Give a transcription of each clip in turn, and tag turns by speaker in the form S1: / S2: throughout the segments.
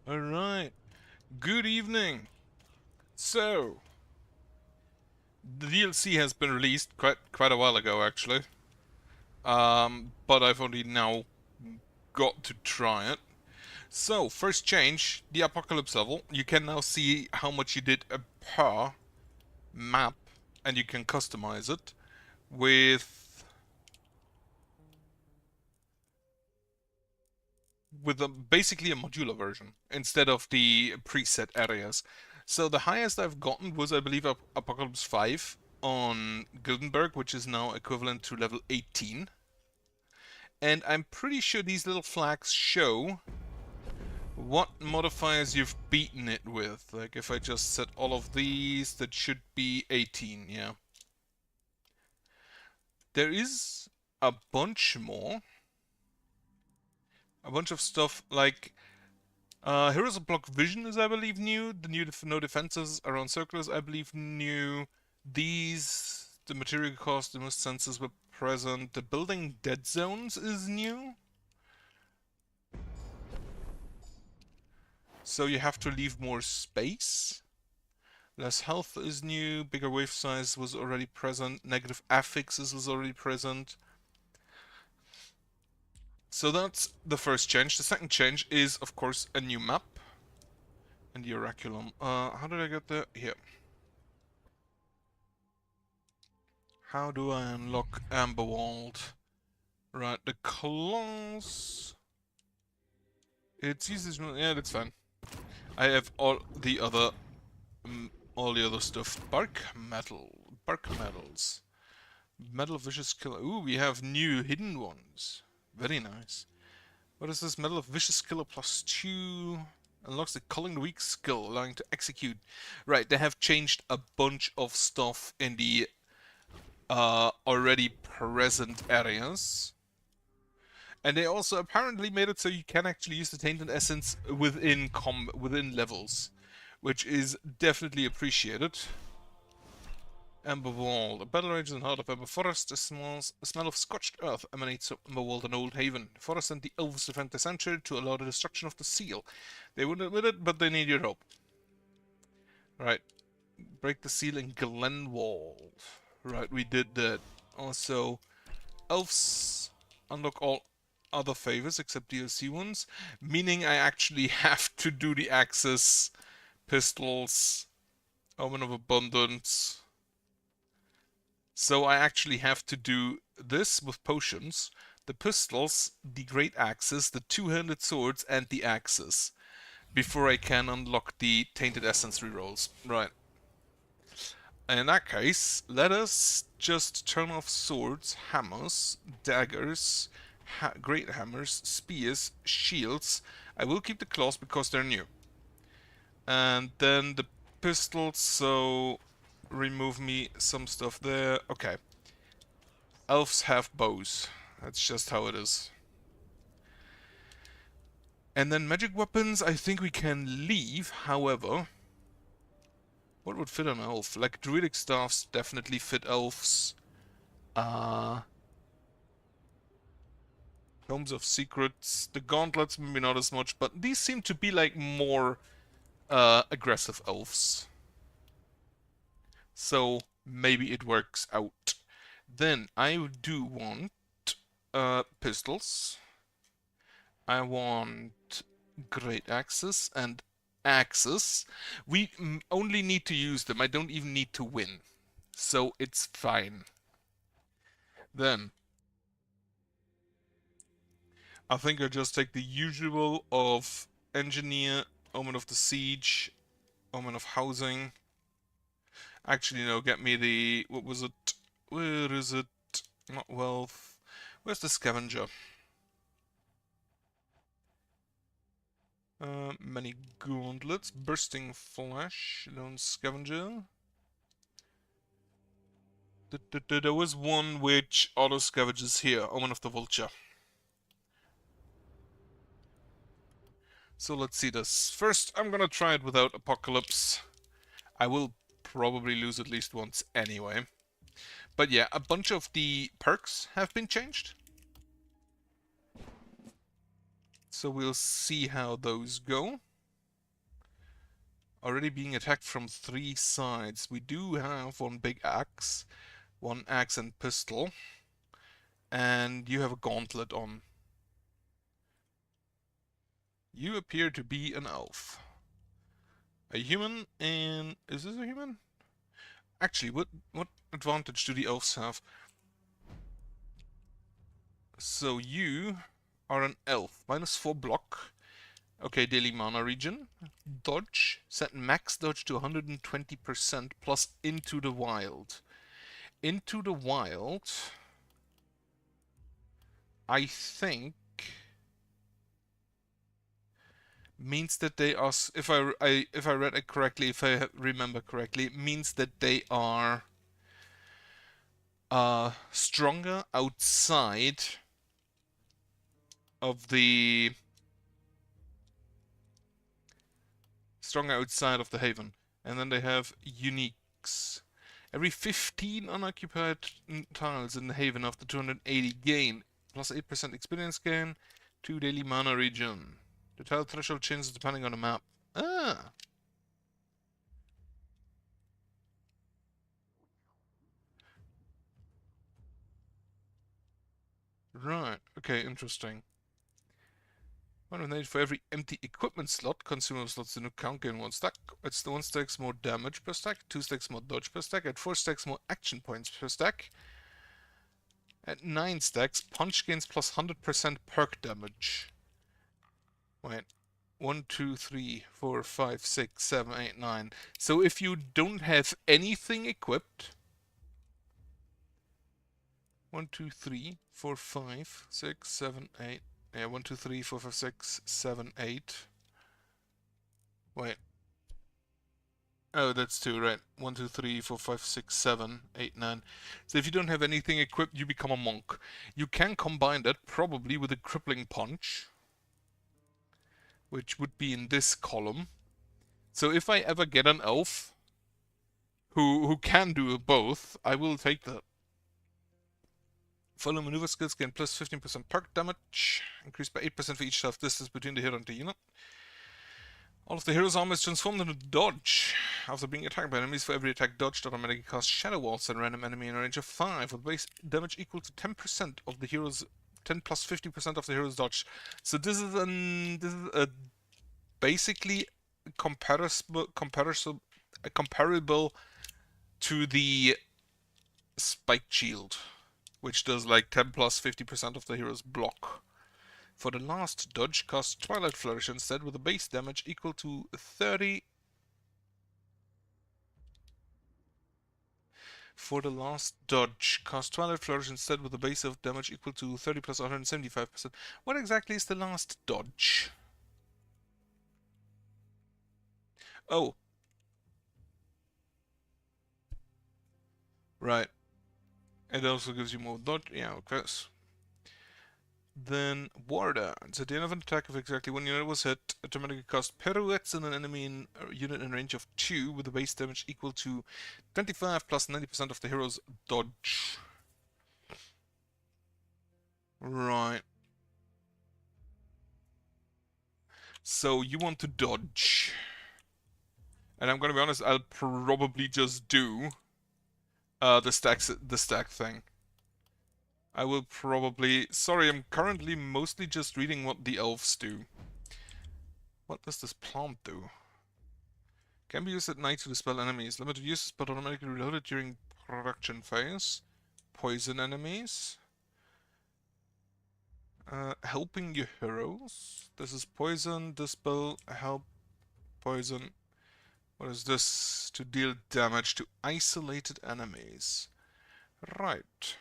S1: Alright, good evening. So, the DLC has been released quite a while ago actually. But I've only now got to try it. So, first change, the apocalypse level. You can now see how much you did per map, and you can customize it with basically a modular version instead of the preset areas. So the highest I've gotten was, I believe, Apocalypse 5 on Gutenberg, which is now equivalent to level 18. And I'm pretty sure these little flags show what modifiers you've beaten it with. Like if I just set all of these, that should be 18, yeah. There is a bunch more. A bunch of stuff like Heroes of Block Vision is, I believe, new. The new no defenses around circlers, I believe, new. These, the material cost, the most sensors were present. The building dead zones is new. So you have to leave more space. Less health is new. Bigger wave size was already present. Negative affixes was already present. So that's the first change. The second change is, of course, a new map. And the Oraculum. How did I get there? Here. How do I unlock Amberwald? Right, the claws. It's easy. Yeah, that's fine. I have all the other stuff. Bark metals. Metal vicious killer. Ooh, we have new hidden ones. Very nice. What is this? Metal of vicious killer +2. Unlocks the culling the weak skill, allowing to execute. Right, they have changed a bunch of stuff in the already present areas. And they also apparently made it so you can actually use the Tainted Essence within levels, which is definitely appreciated. Amberwald. A battle rages in the heart of Amber Forest. A smell of scorched earth emanates from Amberwald and Old Haven. The forest and the elves defend the sanctuary to allow the destruction of the seal. They wouldn't admit it, but they need your help. Right. Break the seal in Glenwald. Right, we did that. Also, elves unlock all other favors except DLC ones, meaning I actually have to do the axes, pistols, Omen of Abundance. So I actually have to do this with potions, the pistols, the great axes, the two-handed swords, and the axes before I can unlock the Tainted Essence rerolls. Right. In that case, let us just turn off swords, hammers, daggers, great hammers, spears, shields. I will keep the claws because they're new. And then the pistols, so remove me some stuff there. Okay. Elves have bows. That's just how it is. And then magic weapons, I think we can leave, however. What would fit an elf? Like druidic staffs definitely fit elves. Tomes of Secrets. The gauntlets, maybe not as much, but these seem to be like more aggressive elves. So maybe it works out. Then I do want pistols. I want great axes and axes. We only need to use them. I don't even need to win. So it's fine. Then I think I just take the usual of Engineer, Omen of the Siege, Omen of Housing. Actually, no, get me the... what was it? Where is it? Not Wealth. Where's the Scavenger? Many Gauntlets, Bursting Flash, Lone Scavenger. There was one which auto-scavenges here, Omen of the Vulture. So let's see this. First, I'm gonna try it without Apocalypse. I will probably lose at least once anyway. But yeah, a bunch of the perks have been changed. So we'll see how those go. already being attacked from 3 sides. We do have one big axe, one axe and pistol, and you have a gauntlet on. You appear to be an elf. A human, and is this a human? Actually, what advantage do the elves have? So you are an elf. -4 block. Okay, daily mana regen. Dodge. Set max dodge to 120% plus into the wild. Into the wild, I think, means that they are, if I read it correctly, if I remember correctly, it means that they are stronger outside of the haven, and then they have uniques. Every 15 unoccupied tiles in the haven after 280 gain, plus 8% experience gain, 2 daily mana regen. The tile threshold changes depending on the map. Ah! Right, okay, interesting. 180 for every empty equipment slot, consumable slots in the account gain 1 stack. It's the 1 stacks more damage per stack, 2 stacks more dodge per stack, at 4 stacks more action points per stack. At 9 stacks, punch gains plus 100% perk damage. Wait. 1, 2, 3, 4, 5, 6, 7, 8, 9. So if you don't have anything equipped... 1, 2, 3, 4, 5, 6, 7, 8. Yeah, 1, 2, 3, 4, 5, 6, 7, 8. Wait. Oh, that's 2, right. 1, 2, 3, 4, 5, 6, 7, 8, 9. So if you don't have anything equipped, you become a monk. You can combine that probably with a crippling punch, which would be in this column. So if I ever get an elf who can do both, I will take that. Follow maneuver skills gain plus 15% perk damage, increased by 8% for each half distance between the hero and the unit. All of the hero's armor is transformed into dodge. After being attacked by enemies, for every attack dodged, automatically cast Shadow Walls at a random enemy in a range of 5, with base damage equal to 10% of the hero's 10 plus 50% of the hero's dodge. So this is a basically comparable to the spiked shield, which does like 10 plus 50% of the hero's block. For the last dodge, cast Twilight Flourish instead with a base damage equal to 30. For the last dodge, cast Twilight Flourish instead with a base of damage equal to 30 plus 175%. What exactly is the last dodge? Oh. Right. It also gives you more dodge. Yeah, of course. Then War Dance. At the end of an attack, if exactly one unit was hit, automatically cast pirouettes on an enemy unit in range of 2 with a base damage equal to 25 plus 90% of the hero's dodge. Right. So you want to dodge. And I'm gonna be honest, I'll probably just do the stack thing. I will probably... Sorry, I'm currently mostly just reading what the elves do. What does this plant do? Can be used at night to dispel enemies. Limited uses, but automatically reloaded during production phase. Poison enemies. Helping your heroes. This is poison, dispel, help, poison. What is this? To deal damage to isolated enemies. Right.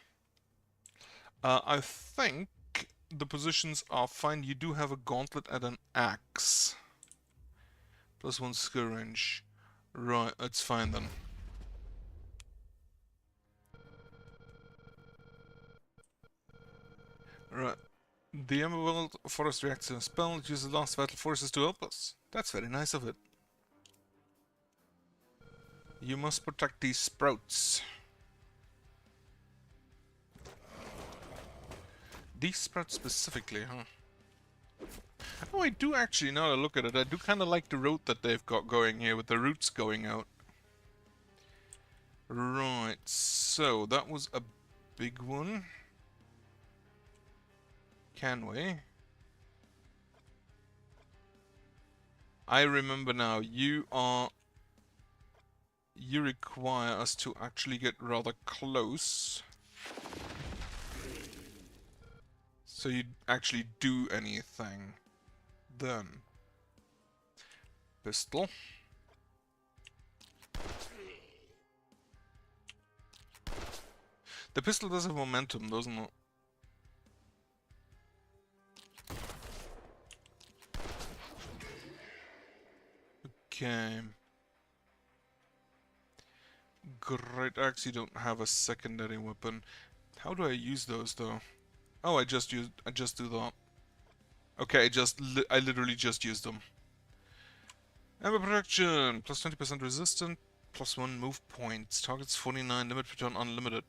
S1: I think the positions are fine. You do have a gauntlet and an axe. Plus 1 skill range. Right, that's fine then. Right. The Emerald Forest reacts to a spell. It uses last vital forces to help us. That's very nice of it. You must protect these sprouts. These sprouts specifically, huh? Oh, I do actually, now that I look at it, I do kind of like the road that they've got going here with the roots going out. Right, so that was a big one. Can we? I remember now, you require us to actually get rather close. So you actually do anything. Then. Pistol. The pistol does have momentum, doesn't it? Okay. Great axe, you don't have a secondary weapon. How do I use those though? Oh, I just do that. Okay, I literally just used them. Amber protection, plus 20% resistant, plus 1 move points. Targets 49, limit return unlimited.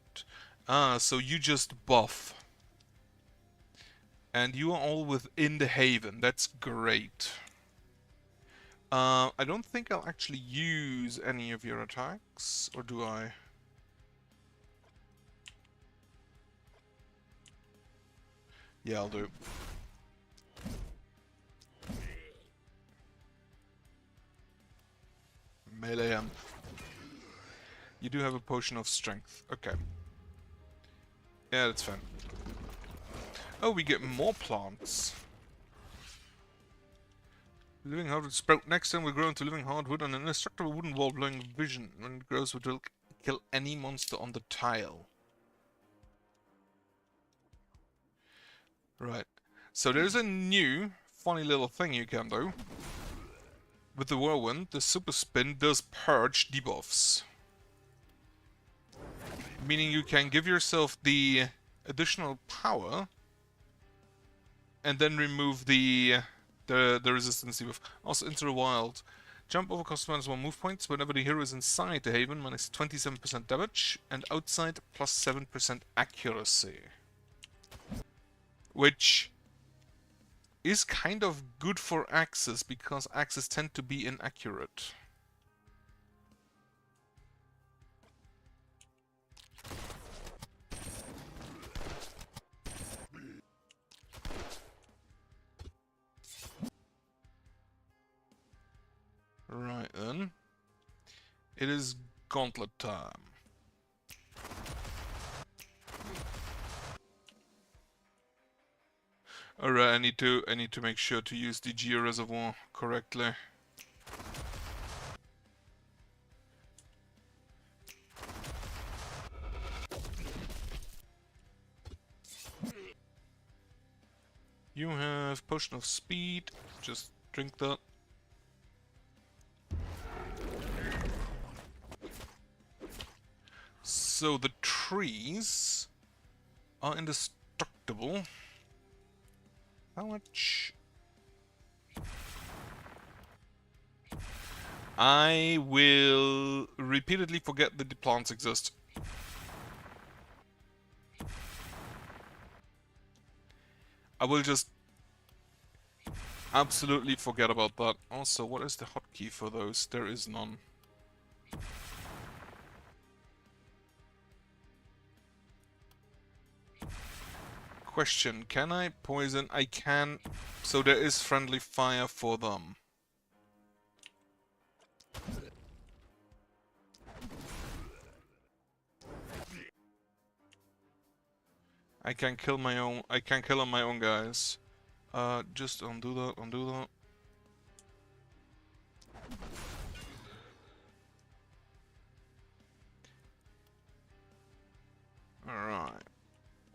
S1: Ah, so you just buff. And you are all within the haven. That's great. I don't think I'll actually use any of your attacks, or do I? Yeah, I'll do. Melee him. You do have a potion of strength. Okay. Yeah, that's fine. Oh, we get more plants. Living hardwood sprout. Next time will grow into living hardwood on an indestructible wooden wall blowing vision. When it grows, it will kill any monster on the tile. Right. So there's a new funny little thing you can do. With the whirlwind, the super spin does purge debuffs. Meaning you can give yourself the additional power and then remove the resistance debuff. Also, into the wild. Jump over cost -1 move points whenever the hero is inside the haven, minus 27% damage, and outside plus 7% accuracy. Which is kind of good for axes, because axes tend to be inaccurate. Right then. It is gauntlet time. Alright, I need to make sure to use the Geo Reservoir correctly. You have Potion of Speed. Just drink that. So the trees are indestructible. How much? I will repeatedly forget that the plants exist. I will just absolutely forget about that. Also, what is the hotkey for those? There is none. Question, can I poison? I can, so there is friendly fire for them. I can kill my own, I can kill on my own guys. Just undo that, undo that. Alright.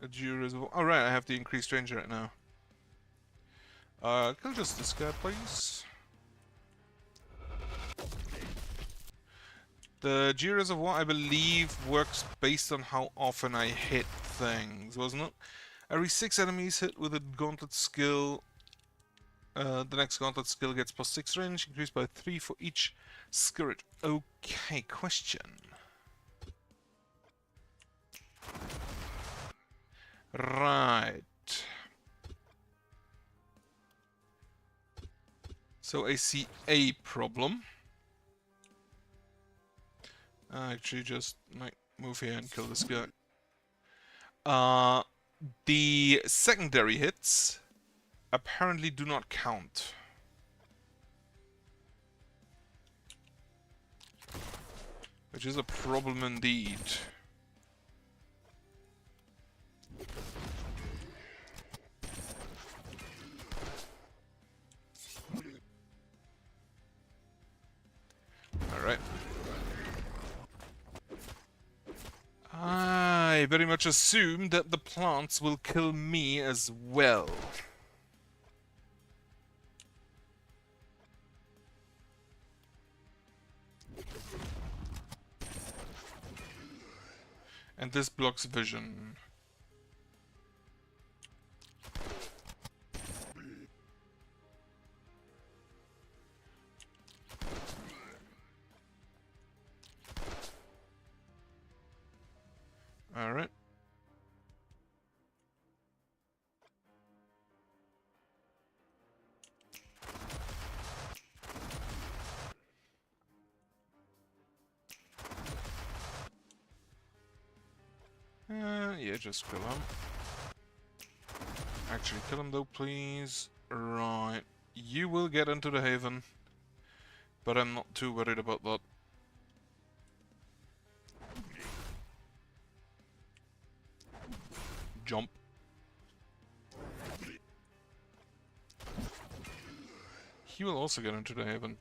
S1: Alright, I have the increased range right now. Kill just this guy, please. The Geo Reservoir, I believe, works based on how often I hit things, wasn't it? Every 6 enemies hit with a gauntlet skill, the next gauntlet skill gets +6 range, increased by 3 for each skirt. Okay, question. Right. So I see a problem. I actually just might move here and kill this guy. The secondary hits apparently do not count. Which is a problem indeed. Alright. I very much assume that the plants will kill me as well. And this blocks vision. Alright. Yeah, just kill him. Actually, kill him though, please. Right. You will get into the haven. But I'm not too worried about that. Jump. He will also get into the haven.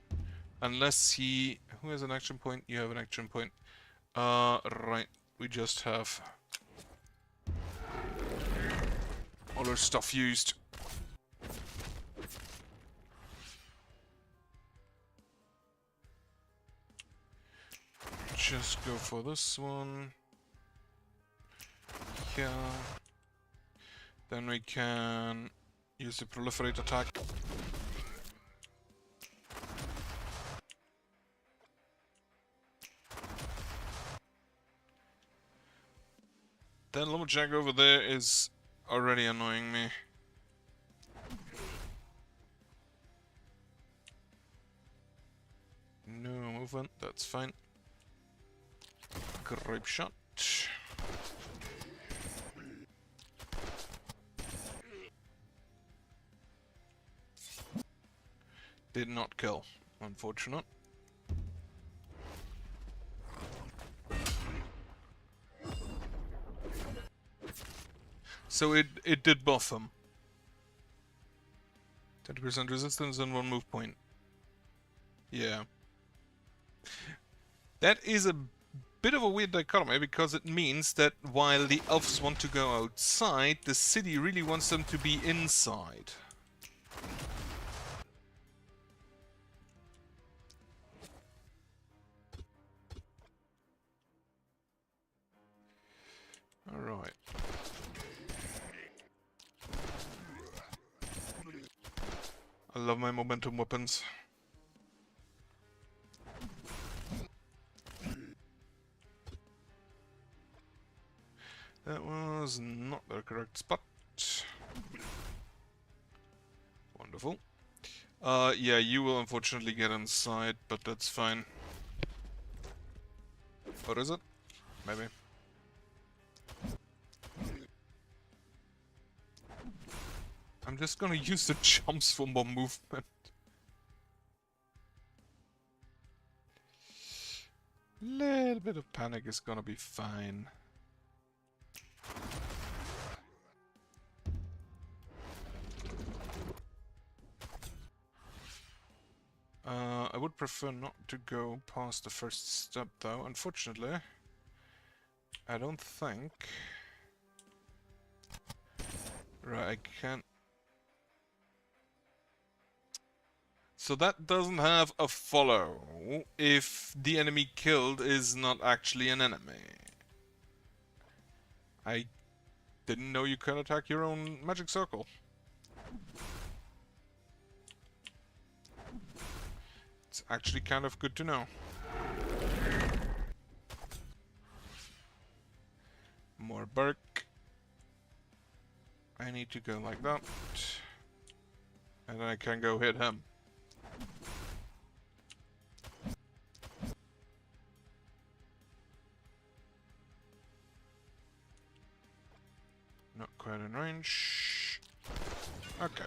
S1: Unless he... Who has an action point? You have an action point. Right. We just have... all our stuff used. Just go for this one. Yeah. Then we can use the proliferate attack. That lumberjack over there is already annoying me. No movement, that's fine. Grape shot. Did not kill, unfortunate. So it did buff him. 20% resistance and 1 move point. Yeah. That is a bit of a weird dichotomy, because it means that while the elves want to go outside, the city really wants them to be inside. Alright. I love my momentum weapons. That was not the correct spot. Wonderful. Yeah, you will unfortunately get inside, but that's fine. Or is it? Maybe. I'm just gonna use the jumps for more movement. Little bit of panic is gonna be fine. I would prefer not to go past the first step though, unfortunately. I don't think... Right, I can't... So that doesn't have a follow if the enemy killed is not actually an enemy. I didn't know you could attack your own magic circle. It's actually kind of good to know. More bark. I need to go like that. And then I can go hit him. Quite in range. Okay.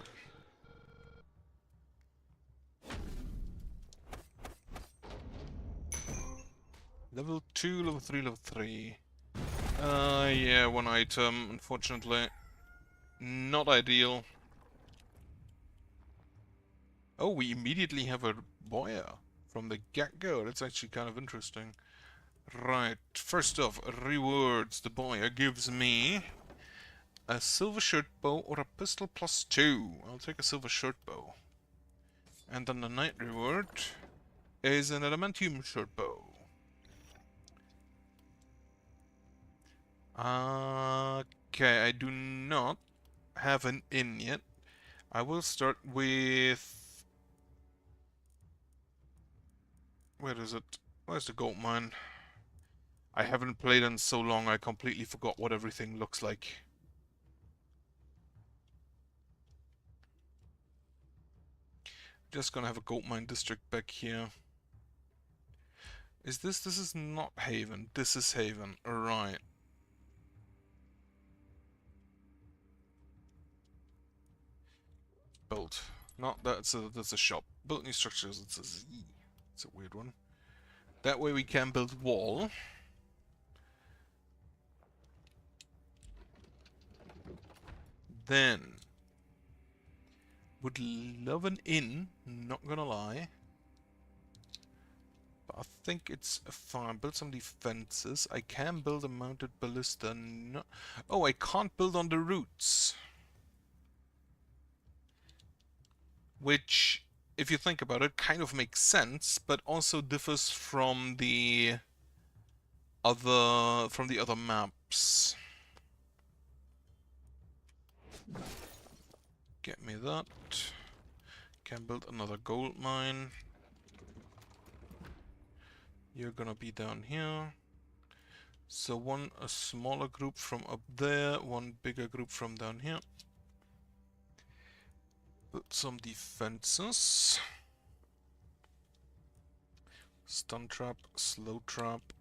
S1: Level 2, level 3, level 3. Yeah, one item, unfortunately. Not ideal. Oh, we immediately have a boya from the get-go. That's actually kind of interesting. Right, first off, rewards. The boya gives me a silver shirt bow or a pistol +2. I'll take a silver shirt bow. And then the night reward is an adamantium shirt bow. Okay, I do not have an inn yet. I will start with... Where is it? Where's the gold mine? I haven't played in so long I completely forgot what everything looks like. Just gonna have a gold mine district back here. Is this? This is not Haven. This is Haven. Alright. Build. Not that's a shop. Build new structures. It's a Z. It's a weird one. That way we can build wall. Then would love an inn. Not gonna lie. But I think it's fine. Build some defenses. I can build a mounted ballista. No. Oh, I can't build on the routes. Which, if you think about it, kind of makes sense, but also differs from the other maps. Get me that. Can build another gold mine. You're gonna be down here. So a smaller group from up there, one bigger group from down here. Build some defenses. Stun trap, slow trap.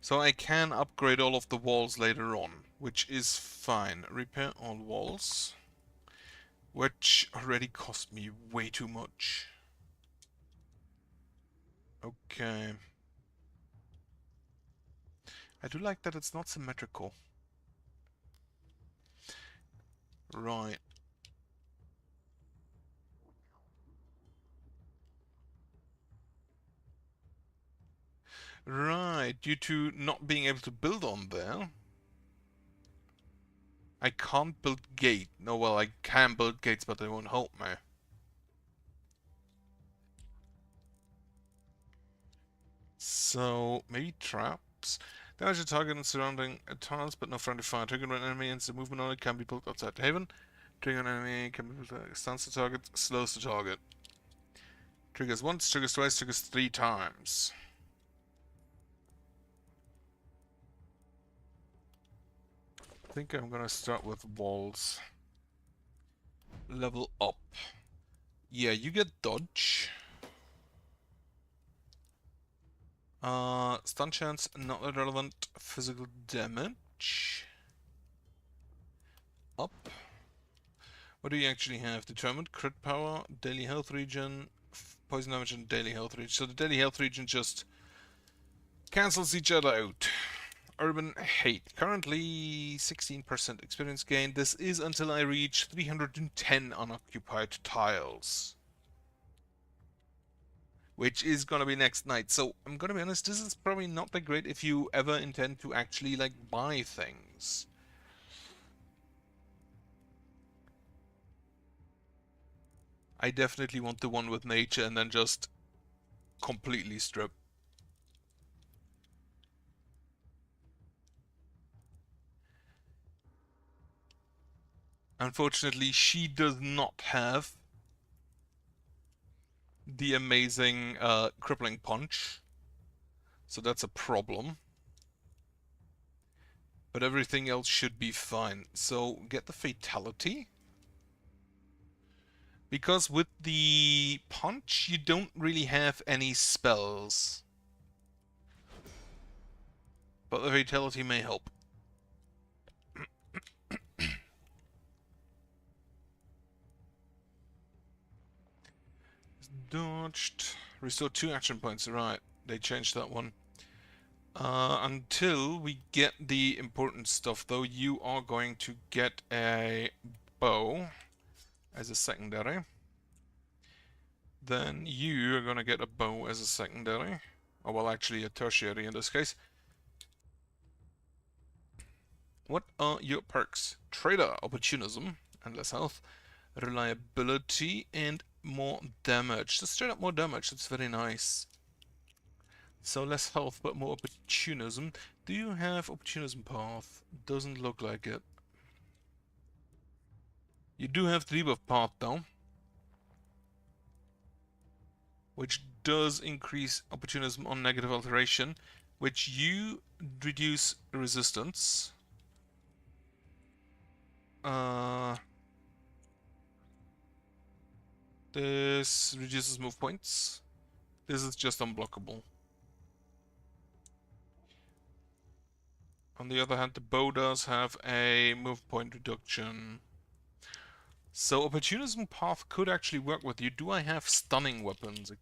S1: So I can upgrade all of the walls later on, which is fine. Repair all walls, which already cost me way too much. Okay. I do like that it's not symmetrical. Right. Right, due to not being able to build on there, I can't build gate. No, well, I can build gates, but they won't help me. So, maybe traps? Damage a target and surrounding tunnels, but no friendly fire. Trigger an enemy and the movement on it can be built outside the haven. Trigger an enemy can be built, stuns the target, slows the target. Triggers once, triggers twice, triggers 3 times. I think I'm gonna start with walls. Level up. Yeah, you get dodge. Stun chance, not relevant. Physical damage. Up. What do you actually have? Determined crit power, daily health regen, poison damage, and daily health regen. So the daily health regen just cancels each other out. Urban Hate. Currently 16% experience gain. This is until I reach 310 unoccupied tiles. Which is gonna be next night. So I'm gonna be honest, this is probably not that great if you ever intend to actually like buy things. I definitely want the one with nature and then just completely strip. Unfortunately, she does not have the amazing crippling punch. So that's a problem. But everything else should be fine. So get the fatality. Because with the punch, you don't really have any spells. but the vitality may help. Dodged. Restore 2 action points. Right, they changed that one. Until we get the important stuff, though, you are going to get a bow as a secondary. Then you are going to get a bow as a secondary. Or, well, actually a tertiary in this case. What are your perks? Trader, opportunism, and less health. Reliability, and more damage. Just straight up more damage, that's very nice. So less health, but more opportunism. Do you have opportunism path? Doesn't look like it. You do have the debuff path though, which does increase opportunism on negative alteration, which you reduce resistance. This reduces move points. This is just unblockable. On the other hand, the bow does have a move point reduction. So opportunism path could actually work with you. Do I have stunning weapons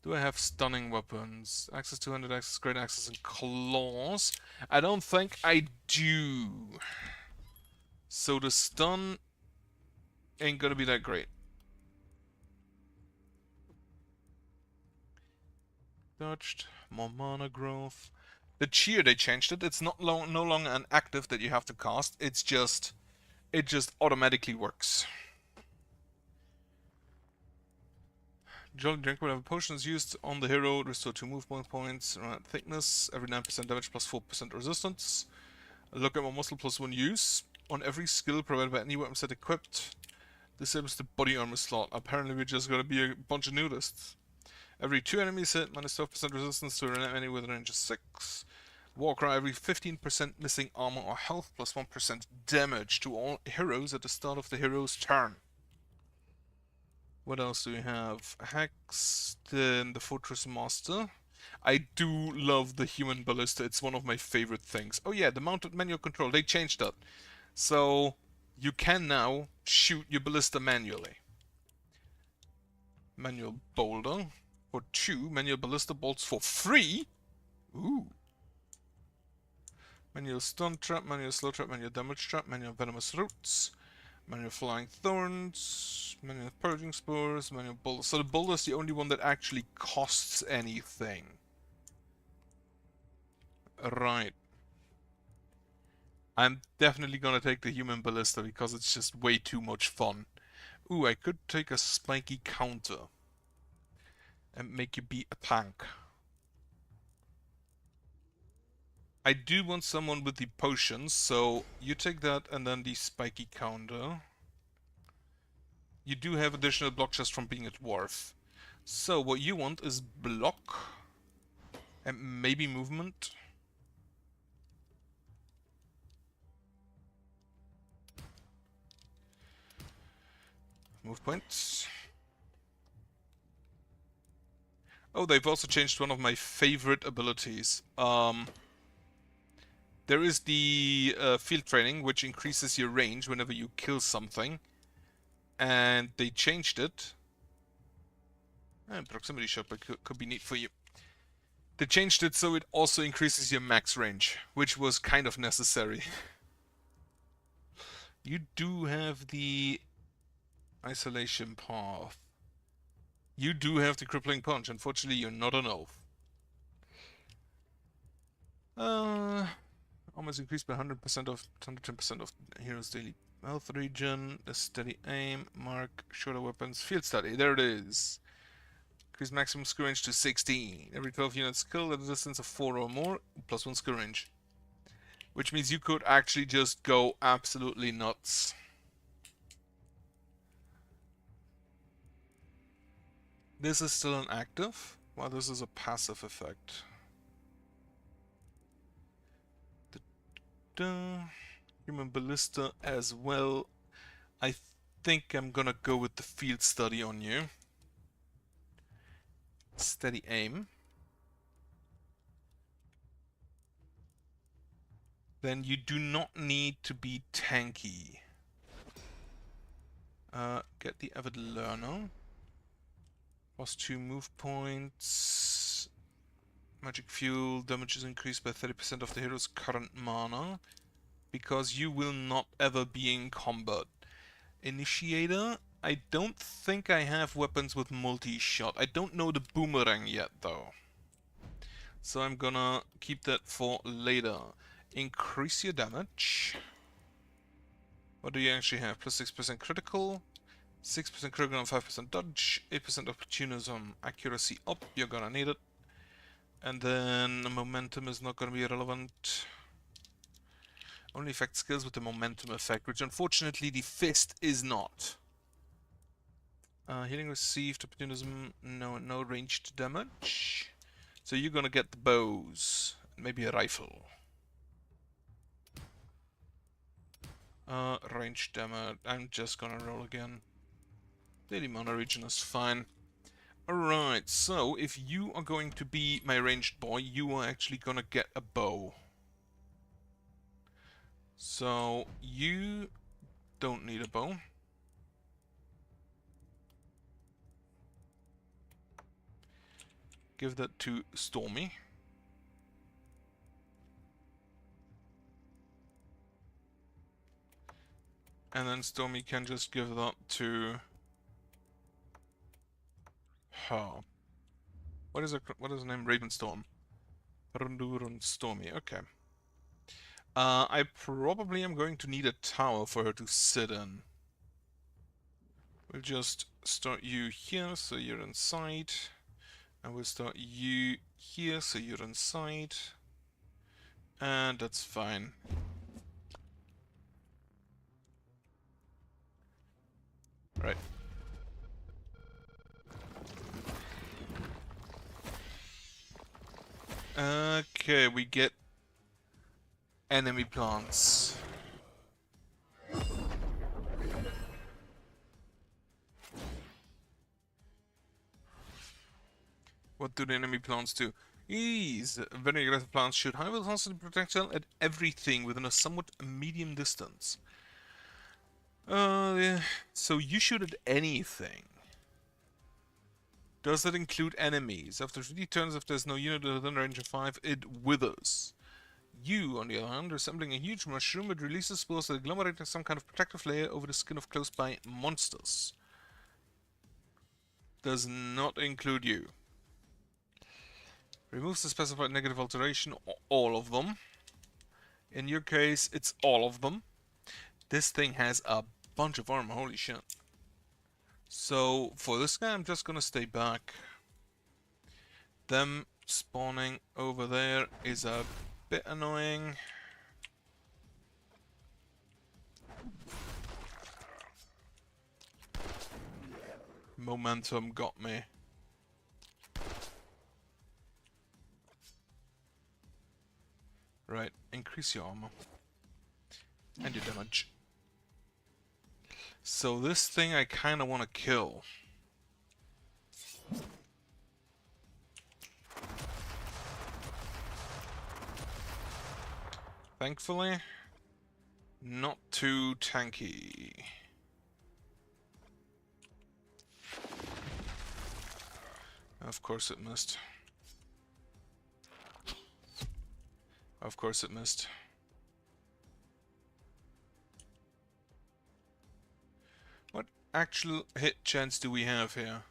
S1: do I have stunning weapons? Access 200, access, great access, and claws? I don't think I do. So the stun ain't gonna be that great. Dodged. More mana growth. The cheer, they changed it. It's no longer an active that you have to cast. It just automatically works. Jolly drink whatever potions used on the hero, restore 2 movement points, thickness, every 9% damage plus 4% resistance. Look at my muscle plus 1 use. On every skill provided by any weapon set equipped, disables the body armor slot. Apparently we're just gonna be a bunch of nudists. Every 2 enemies hit, minus 12% resistance to an enemy within range of 6. Warcry, every 15% missing armor or health plus 1% damage to all heroes at the start of the hero's turn. What else do we have? Hex, then the Fortress Master. I do love the human ballista, it's one of my favorite things. Oh yeah, the mounted manual control, they changed that. So, you can now shoot your ballista manually. Manual boulder for 2, manual ballista bolts for 3. Ooh. Manual stun trap, manual slow trap, manual damage trap, manual venomous roots, manual flying thorns, manual purging spores, manual boulder. So the boulder is the only one that actually costs anything. Right. I'm definitely gonna take the human ballista because it's just way too much fun. Ooh, I could take a spiky counter and make you be a tank. I do want someone with the potions, so you take that and then the spiky counter. You do have additional block just from being a dwarf. So what you want is block and maybe movement. Move points. Oh, they've also changed one of my favorite abilities. There is the field training, which increases your range whenever you kill something. And they changed it. And proximity shot could be neat for you. They changed it so it also increases your max range, which was kind of necessary. You do have the isolation path. You do have the crippling punch. Unfortunately, you're not an elf. Almost increased by 110% of heroes' daily health regen. A steady aim, mark, shorter weapons, field study. There it is. Increase maximum skill range to 16. Every 12 units killed at a distance of 4 or more, plus 1 skill range. Which means you could actually just go absolutely nuts. This is still an active, while this is a passive effect. Human ballista as well. I think I'm gonna go with the field study on you. Steady aim. then you do not need to be tanky. Get the Avid Learner. +2 move points. Magic Fuel. Damage is increased by 30% of the hero's current mana. Because you will not ever be in combat. Initiator. I don't think I have weapons with multi-shot. I don't know the boomerang yet, though. So I'm gonna keep that for later. Increase your damage. What do you actually have? Plus 6% critical, 6% critical and 5% dodge, 8% opportunism, accuracy up, you're gonna need it. And then momentum is not gonna be relevant. Only affect skills with the momentum effect, which unfortunately the fist is not. Healing received, opportunism, no ranged damage. So you're gonna get the bows, maybe a rifle. Range damage, I'm just gonna roll again. Daily mana region is fine. Alright, so if you are going to be my ranged boy, you are actually gonna get a bow. So you don't need a bow. Give that to Stormy. And then Stormy can just give that to her. What is the name? Ravenstorm. Rundurun Stormy, okay. I probably am going to need a tower for her to sit in. We'll just start you here, so you're inside. And we'll start you here, so you're inside. And that's fine. Right. Okay, we get enemy plants. What do the enemy plants do? These very aggressive plants shoot high velocity projectile at everything within a somewhat medium distance. Yeah. So you shoot at anything. Does that include enemies? After 3 turns, if there's no unit within range of 5, it withers. You, on the other hand, resembling a huge mushroom, it releases spores that agglomerate some kind of protective layer over the skin of close-by monsters. Does not include you. Removes the specified negative alteration, all of them. In your case, it's all of them. This thing has a bunch of armor, holy shit. So, for this guy, I'm just gonna stay back. Them spawning over there is a bit annoying. Momentum got me. Right, increase your armor. And your damage. So this thing I kinda wanna kill. Thankfully, not too tanky. Of course it missed. Of course it missed. What actual hit chance do we have here?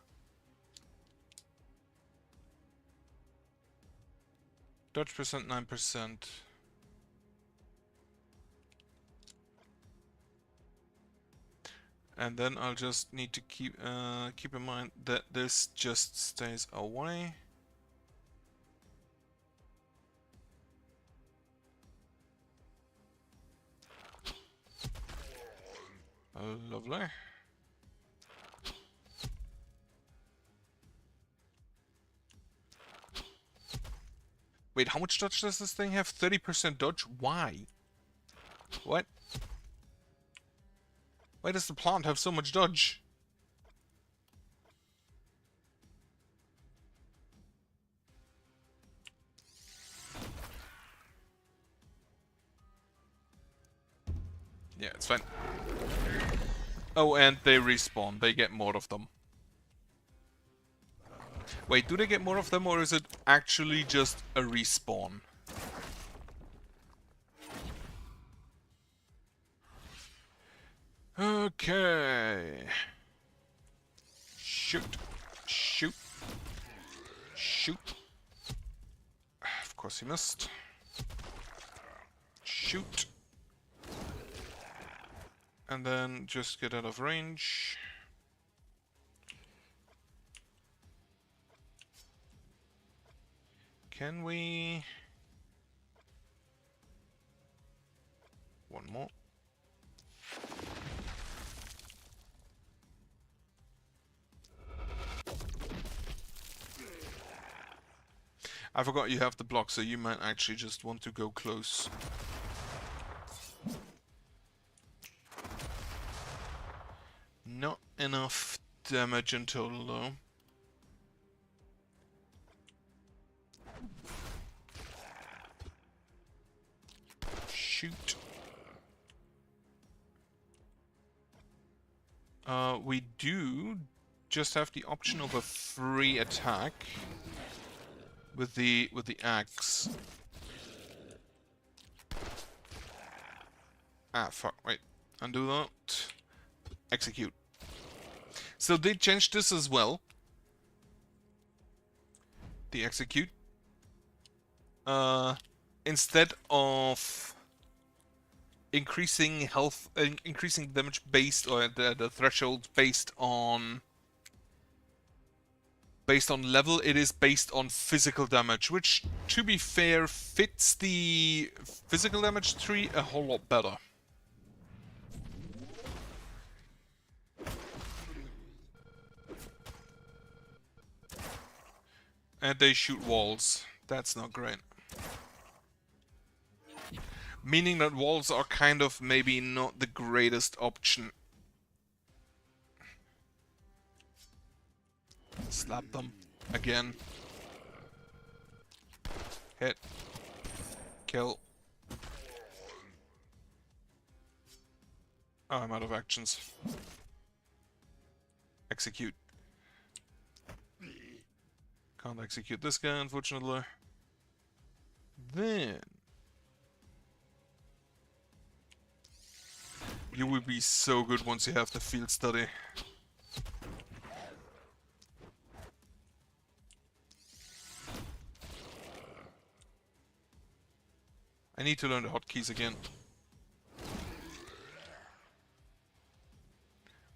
S1: Dodge percent 9%. And then I'll just need to keep in mind that this just stays away. Lovely. Wait, how much dodge does this thing have? 30% dodge? Why? What? Why does the plant have so much dodge? Yeah, it's fine. Oh, and they respawn. They get more of them. Wait, do they get more of them, or is it actually just a respawn? Okay. Shoot. Shoot. Shoot. Of course he missed. Shoot. And then just get out of range. Can we... One more. I forgot you have the block, so you might actually just want to go close. Not enough damage in total, though. Shoot. We do just have the option of a free attack with the axe. Ah, fuck! Wait, undo that. Execute. So they changed this as well. The execute. Instead of increasing health, increasing damage based, or the threshold based on level, it is based on physical damage, which, to be fair, fits the physical damage tree a whole lot better. And they shoot walls. That's not great. Meaning that walls are kind of maybe not the greatest option. Slap them. Again. Hit. Kill. Oh, I'm out of actions. Execute. Can't execute this guy, unfortunately. Then... you will be so good once you have the field study. I need to learn the hotkeys again.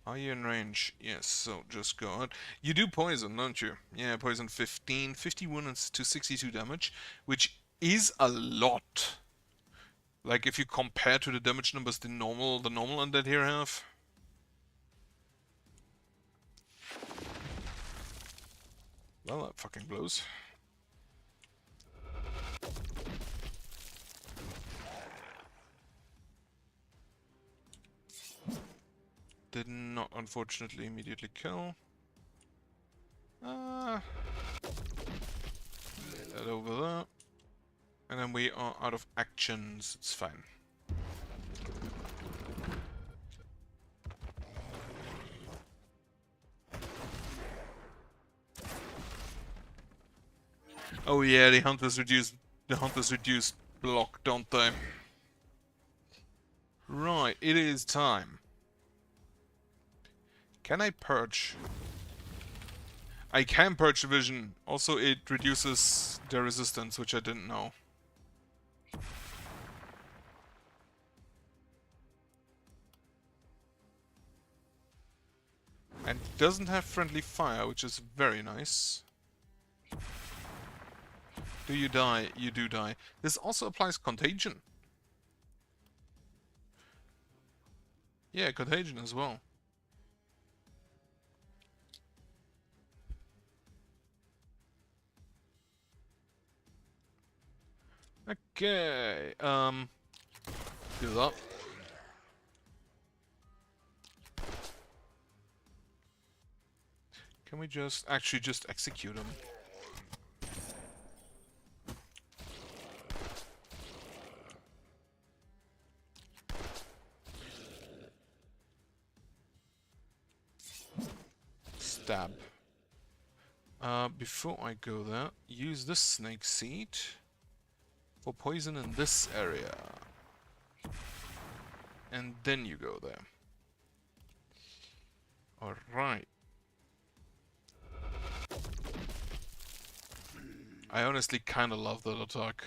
S1: Are you in range? Yes, so just go out. You do poison, don't you? Yeah, poison 15, 51 to 62 damage, which is a lot. Like if you compare to the damage numbers the normal undead here have. Well, that fucking blows. Did not, unfortunately, immediately kill. That over there. And then we are out of actions. It's fine. Oh yeah, the hunters reduce block, don't they? Right, it is time. Can I purge? I can purge vision. Also, it reduces their resistance, which I didn't know. And doesn't have friendly fire, which is very nice. Do you die? You do die. This also applies contagion. Yeah, contagion as well. Okay, do that. Can we just execute him? lab. Before I go there, use this snake seed for poison in this area. And then you go there. Alright. I honestly kinda love that attack.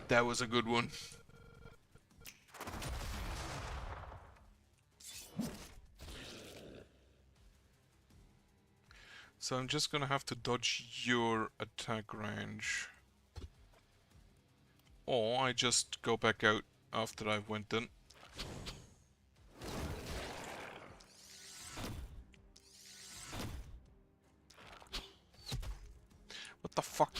S1: That was a good one. So I'm just gonna have to dodge your attack range. Or I just go back out after I've went in. What the fuck?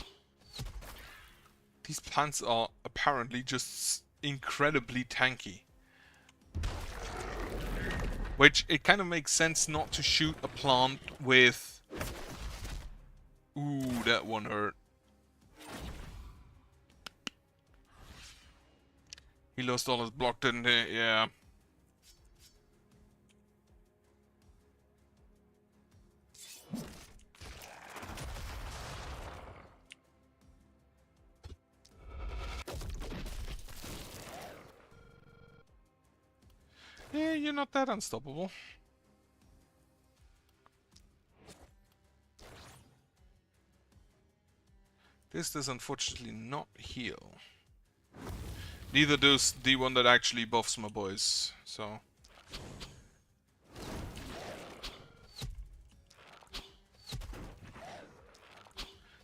S1: These plants are apparently just incredibly tanky. Which, it kind of makes sense not to shoot a plant with... Ooh, that one hurt. He lost all his block, didn't he? Yeah. Yeah, you're not that unstoppable. This does unfortunately not heal. Neither does the one that actually buffs my boys, so...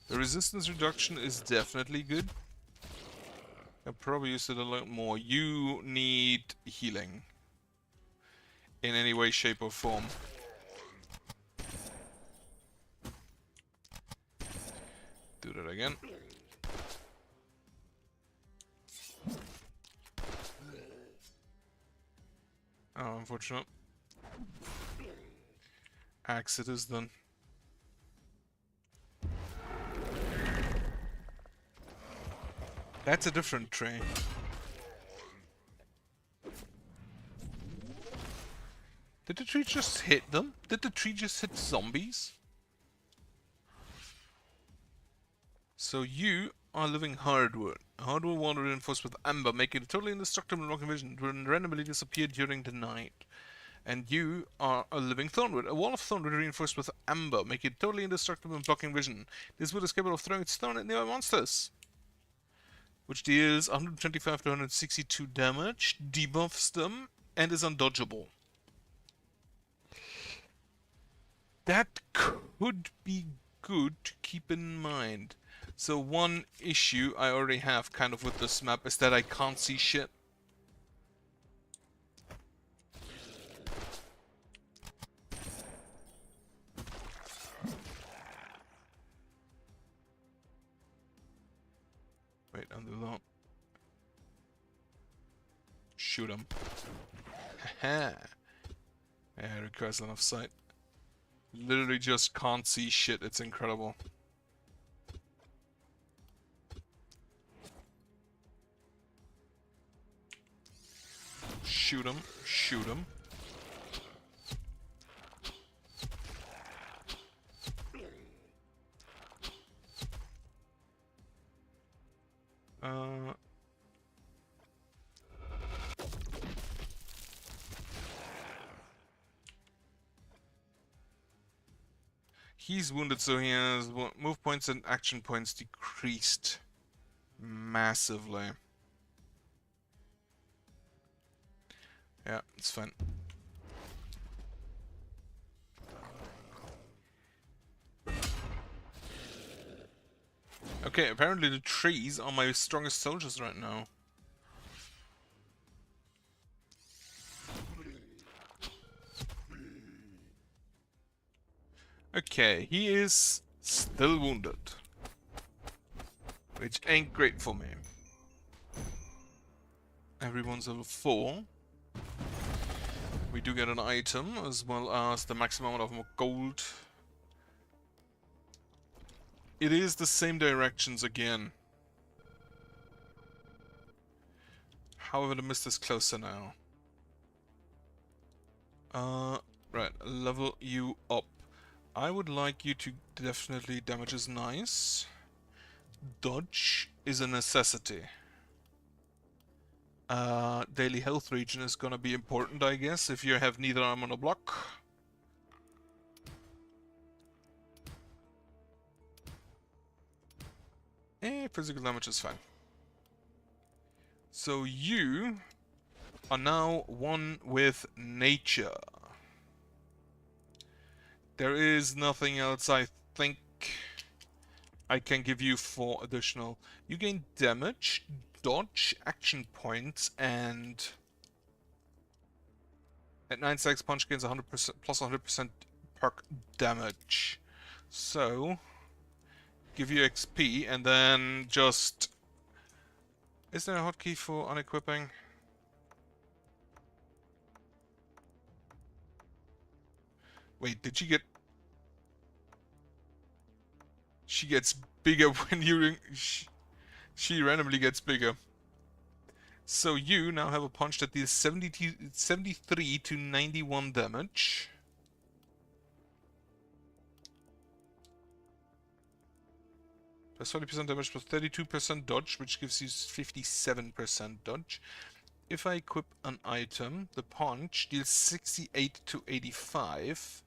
S1: The resistance reduction is definitely good. I probably use it a lot more. You need healing. In any way, shape or form. Do that again. Oh, unfortunate. Axe it is then. That's a different tree. Did the tree just hit them? Did the tree just hit zombies? So you are living hardwood. Hardwood water reinforced with amber, making it totally indestructible and blocking vision. It will randomly disappear during the night. And you are a living thornwood. A wall of thornwood reinforced with amber, making it totally indestructible and blocking vision. This wood is capable of throwing its thorn at nearby monsters, which deals 125 to 162 damage, debuffs them, and is undodgeable. That could be good to keep in mind. So one issue I already have kind of with this map is that I can't see shit. Wait, undo that. Shoot him. Haha. Yeah, it requires enough sight. Literally just can't see shit, it's incredible. Shoot him, shoot him. He's wounded, so he has move points and action points decreased massively. Yeah, it's fine. Okay, apparently the trees are my strongest soldiers right now. Okay, he is still wounded, which ain't great for me. Everyone's level 4. We do get an item, as well as the maximum amount of gold. It is the same directions again. However, the mist is closer now. Right, level you up. I would like you to definitely damage is nice. Dodge is a necessity. Daily health regen is gonna be important, I guess, if you have neither armor nor block. Physical damage is fine. So you are now one with nature. There is nothing else I think I can give you for additional. You gain damage, dodge, action points, and at 9 seconds punch gains 100% plus 100% perk damage. So give you XP and then just... Is there a hotkey for unequipping? Wait, did she get... She gets bigger when you... She randomly gets bigger. So you now have a punch that deals 73 to 91 damage. Plus 20% damage plus 32% dodge, which gives you 57% dodge. If I equip an item, the punch deals 68 to 85.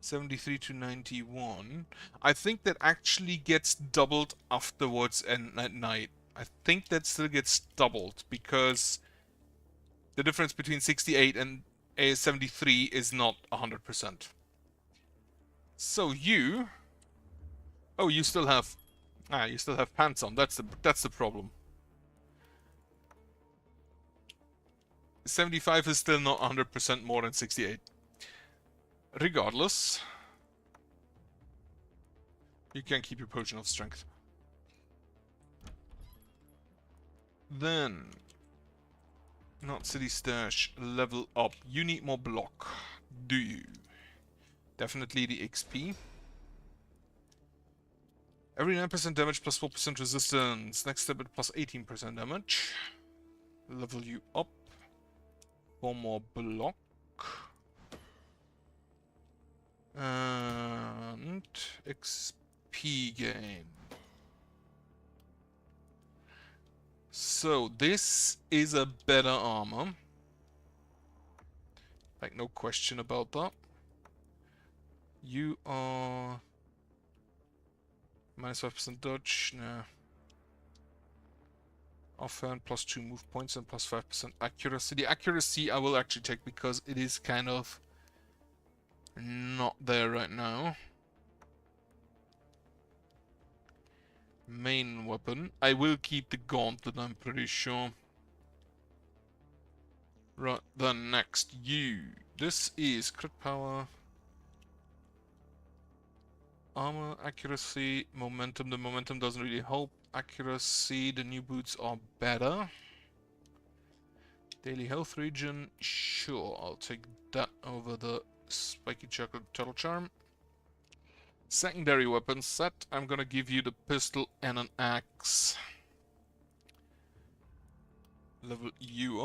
S1: 73 to 91. I think that actually gets doubled afterwards and at night. I think that still gets doubled because the difference between 68 and 73 is not 100%. So you... Oh, you still have... you still have pants on. That's the problem. 75 is still not 100% more than 68. Regardless, you can keep your potion of strength. Then, not city stash, level up. You need more block, do you? Definitely the XP. Every 9% damage plus 4% resistance. Next step at plus 18% damage. Level you up. 4 more block. And XP gain. So this is a better armor. Like, no question about that. You are... minus 5% dodge, nah. Offhand, plus 2 move points and plus 5% accuracy. The accuracy I will actually take because it is kind of not there right now. Main weapon. I will keep the gauntlet, I'm pretty sure. Right, then next, you. This is crit power. Armor, accuracy, momentum. The momentum doesn't really help. Accuracy, the new boots are better. Daily health regen, sure, I'll take that over the spiky chocolate turtle charm. Secondary weapon set, I'm gonna give you the pistol and an axe. Level you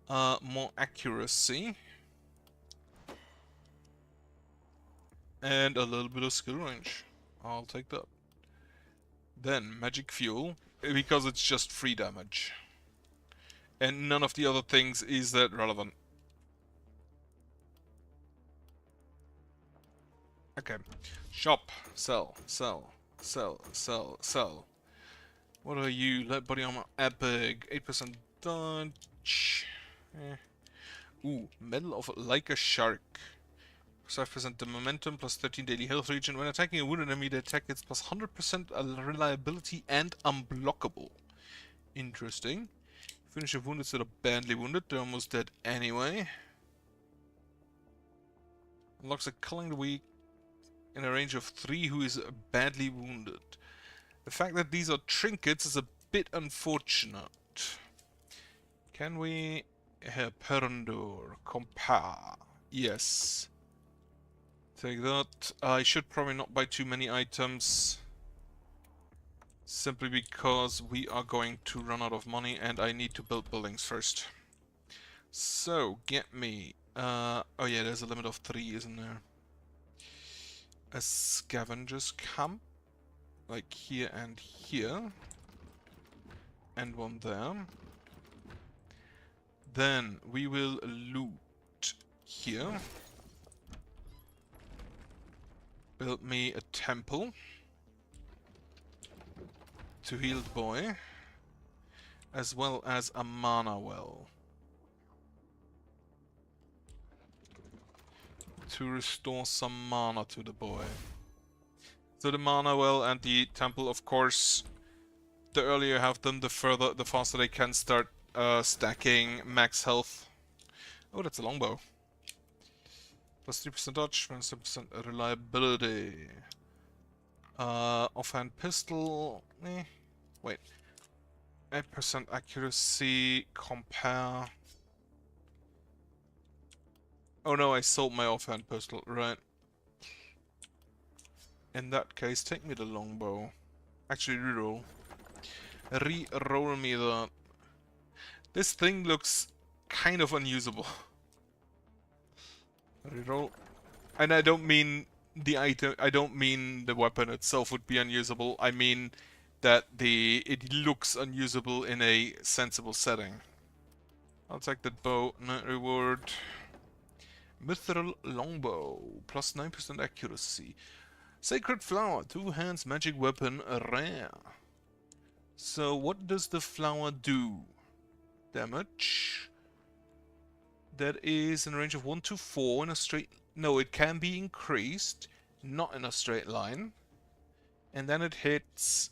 S1: up. More accuracy. And a little bit of skill range. I'll take that. Then, magic fuel, because it's just free damage. And none of the other things is that relevant. Okay. Shop. Sell. Sell. Sell. Sell. Sell. What are you? Light body armor. Epic. 8% dodge. Ooh. Medal of like a shark. 5% the momentum, plus 13 daily health regen. When attacking a wounded enemy, the attack gets plus 100% reliability and unblockable. Interesting. Finish a wounded instead of badly wounded. They're almost dead anyway. Unlocks a culling the weak in a range of 3 who is badly wounded. The fact that these are trinkets is a bit unfortunate. Can we... Perndor. Compare. Yes. Take that. I should probably not buy too many items. Simply because we are going to run out of money and I need to build buildings first. So, get me... oh yeah, there's a limit of 3, isn't there? A scavenger's camp. Like here and here. And one there. Then we will loot here. Build me a temple to heal the boy, as well as a mana well to restore some mana to the boy. So the mana well and the temple, of course, the earlier you have them, the faster they can start stacking max health. Oh, that's a longbow. Plus 3% dodge, minus 7% reliability. Offhand pistol. Wait. 8% accuracy. Compare. Oh no, I sold my offhand pistol. Right. In that case, take me the longbow. Actually, reroll. Re-roll me the... This thing looks kind of unusable. Reroll. And I don't mean the item, I don't mean the weapon itself would be unusable. I mean that it looks unusable in a sensible setting. I'll take that bow, night reward. Mithril longbow, plus 9% accuracy. Sacred flower, 2 hands magic weapon, rare. So what does the flower do? Damage. That is in a range of 1 to 4 in a straight... No, it can be increased, not in a straight line. And then it hits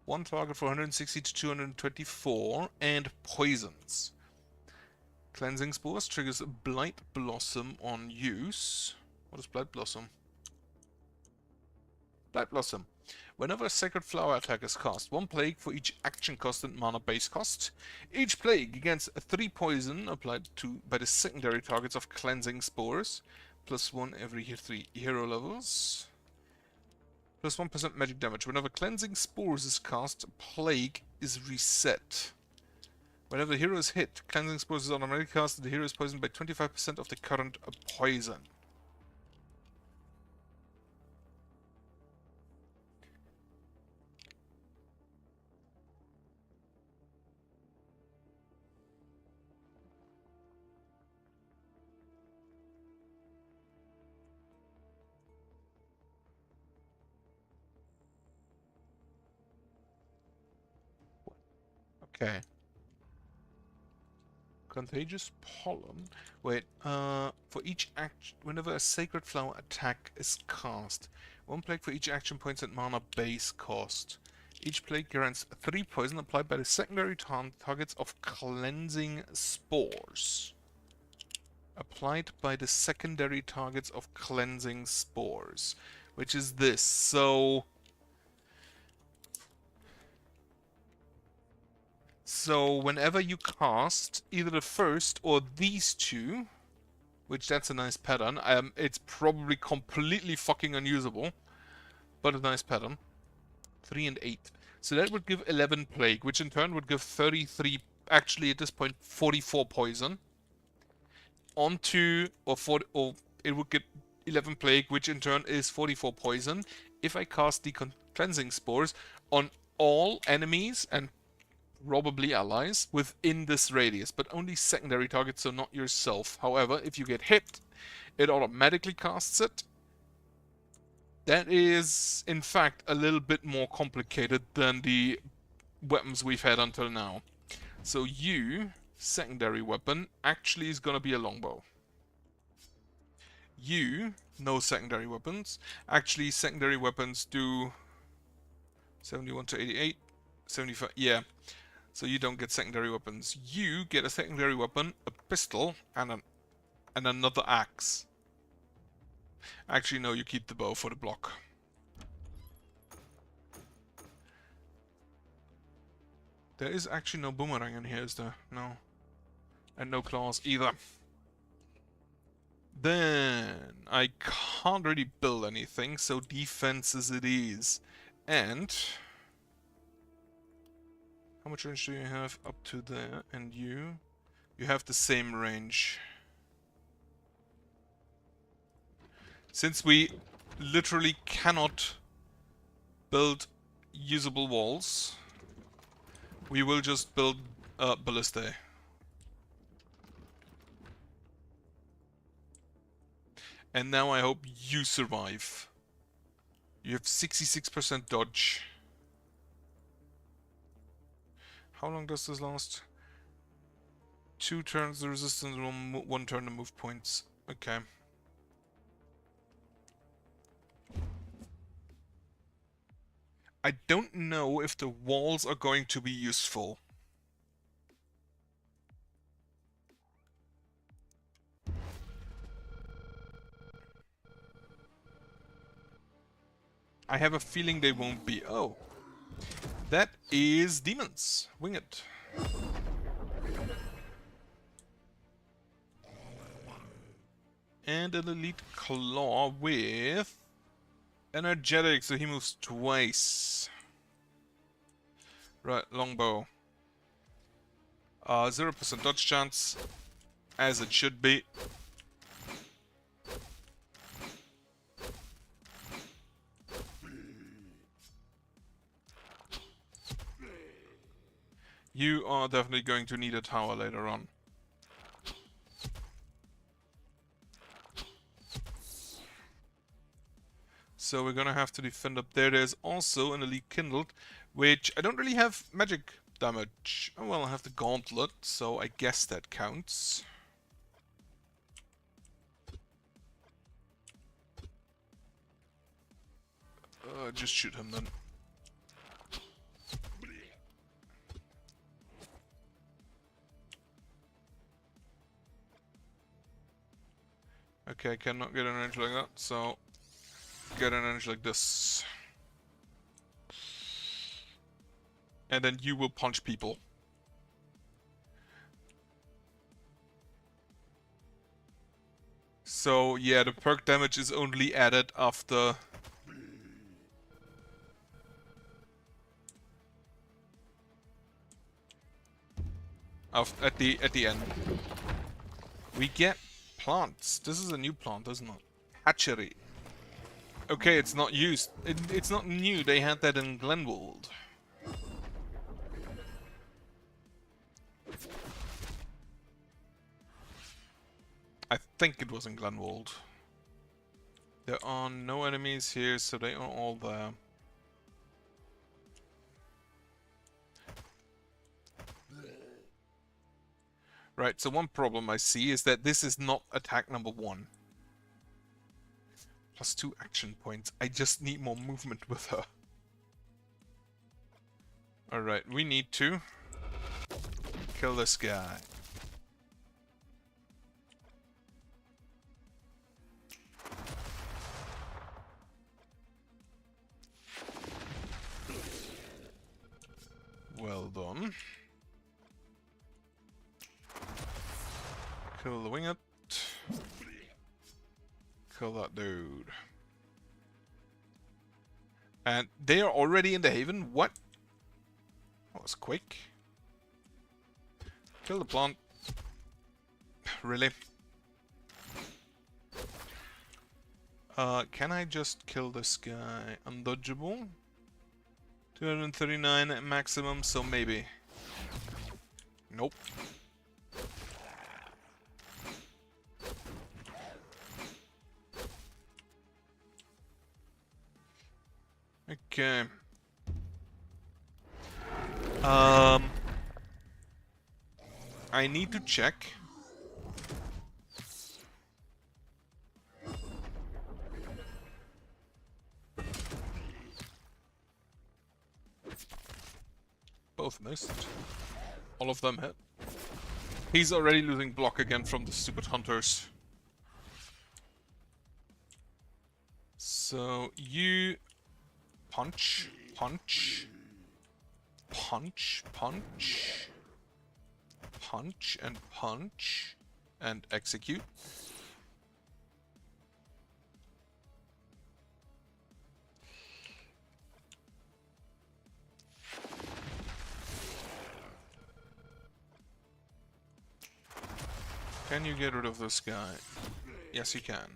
S1: one target for 160 to 224 and poisons. Cleansing Spores triggers Blight Blossom on use. What is Blight Blossom? Blight Blossom. Whenever a Sacred Flower attack is cast, 1 plague for each action cost and mana base cost. Each plague gains 3 poison applied by the secondary targets of Cleansing Spores, plus 1 every 3 hero levels. Plus 1% magic damage. Whenever Cleansing Spores is cast, Plague is reset. Whenever the hero is hit, Cleansing Spores is automatically cast and the hero is poisoned by 25% of the current poison. Okay. Contagious Pollen. Wait, for each action, whenever a Sacred Flower attack is cast, 1 plague for each action points and mana base cost. Each plague grants 3 poison applied by the secondary targets of Cleansing Spores. Applied by the secondary targets of Cleansing Spores. Which is this, so... So whenever you cast either the first or these two, which that's a nice pattern, it's probably completely fucking unusable, but a nice pattern. 3 and 8. So that would give 11 plague, which in turn would give 33, actually at this point 44 poison. Onto, or it would get 11 plague, which in turn is 44 poison. If I cast the Cleansing Spores on all enemies and probably allies within this radius, but only secondary targets, so not yourself. However, if you get hit, it automatically casts it. That is, in fact, a little bit more complicated than the weapons we've had until now. So you, secondary weapon, actually is gonna be a longbow. You, no secondary weapons. Actually, secondary weapons do 71 to 88, 75, yeah. So you don't get secondary weapons. You get a secondary weapon, a pistol, and another axe. Actually, no, you keep the bow for the block. There is actually no boomerang in here, is there? No. And no claws either. Then, I can't really build anything, so defenses it is. And How much range do you have up to there? And you? You have the same range. Since we literally cannot build usable walls, we will just build ballistae. And now I hope you survive. You have 66% dodge. How long does this last? 2 turns the resistance, one turn to move points. Okay. I don't know if the walls are going to be useful. I have a feeling they won't be. Oh. That is demons. Wing it. And an elite claw with energetic, so he moves twice. Right, longbow. 0% dodge chance, as it should be. You are definitely going to need a tower later on. So we're gonna have to defend up there. There's also an elite kindled, which I don't really have magic damage. Oh well, I have the gauntlet, so I guess that counts. Just shoot him then. Okay, I cannot get an range like that, so get an range like this. And then you will punch people. So yeah, the perk damage is only added after at the end. We get plants. This is a new plant, isn't it? Hatchery. Okay, it's not used. It's not new. They had that in Glenwold. I think it was in Glenwold. There are no enemies here, so they are all there. Right, so one problem I see is that this is not attack number 1. +2 action points. I just need more movement with her. Alright, we need to kill this guy. Well done. Kill the winged. Kill that dude. And they are already in the haven? What? That was quick. Kill the plant. Really? Can I just kill this guy? Undodgeable? 239 at maximum, so maybe. Nope. Okay. I need to check. Both missed. All of them hit. He's already losing block again from the stupid hunters. So you punch, punch, punch, punch, punch, and punch, and execute. Can you get rid of this guy? Yes, you can.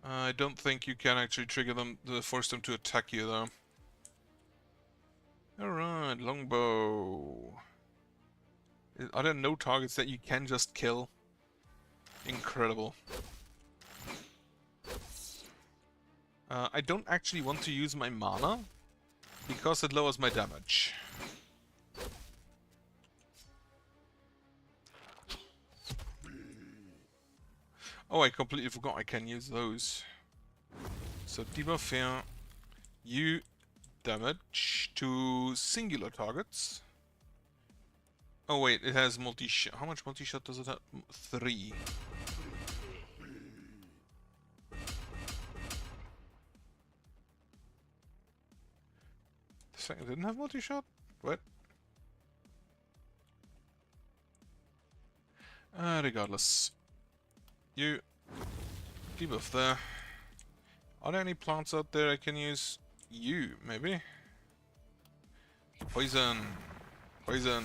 S1: I don't think you can actually trigger them to force them to attack you, though. Alright, longbow. Are there no targets that you can just kill? Incredible. I don't actually want to use my mana, because it lowers my damage. Oh, I completely forgot I can use those. So debuff here. You damage to singular targets. Oh wait, it has multi-shot. How much multi-shot does it have? 3. The second didn't have multi-shot? What? Regardless. You debuff there. Are there any plants out there I can use? You, maybe? Poison. Poison.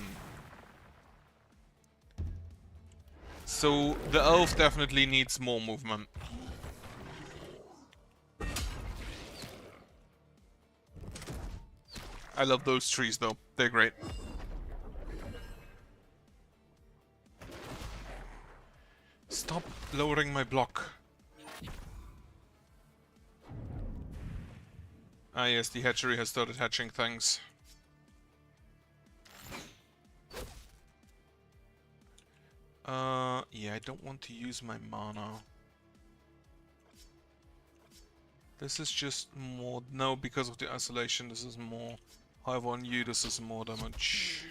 S1: So, the elf definitely needs more movement. I love those trees though, they're great. Stop lowering my block. Ah yes, the hatchery has started hatching things. Yeah, I don't want to use my mana. This is just more... No, because of the isolation, this is more... However, on you, this is more damage.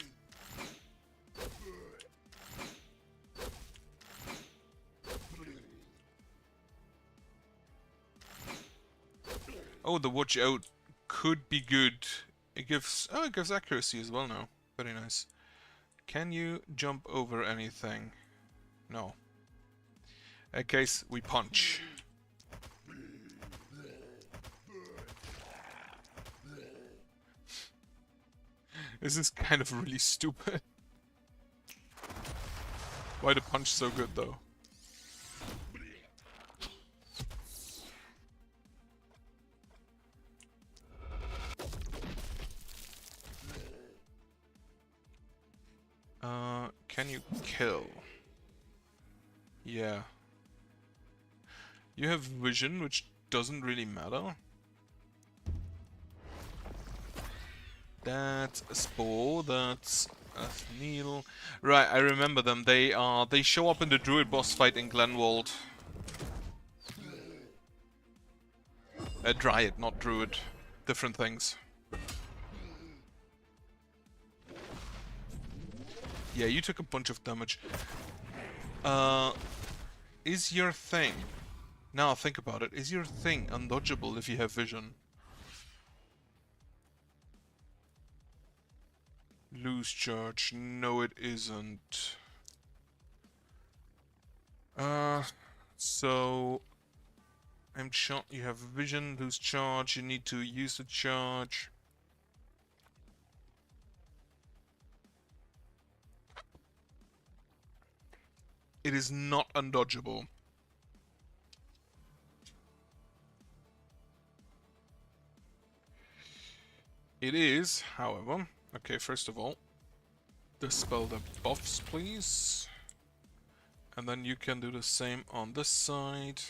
S1: Oh, the watch out could be good. It gives... Oh, it gives accuracy as well now. Very nice. Can you jump over anything? No. In that case, we punch. This is kind of really stupid. Why the punch so good though? Can you kill? Yeah. You have vision, which doesn't really matter. That's a Spore, that's a Neil. Right, I remember them. They show up in the Druid boss fight in Glenwold. Dryad, not Druid. Different things. Yeah, you took a bunch of damage. Is your thing... Now think about it. Is your thing undodgeable if you have vision? Lose charge. No, it isn't. So... I'm shot. You have vision, lose charge. You need to use the charge. It is not undodgeable. It is, however... Okay, first of all, dispel the buffs, please. And then you can do the same on this side.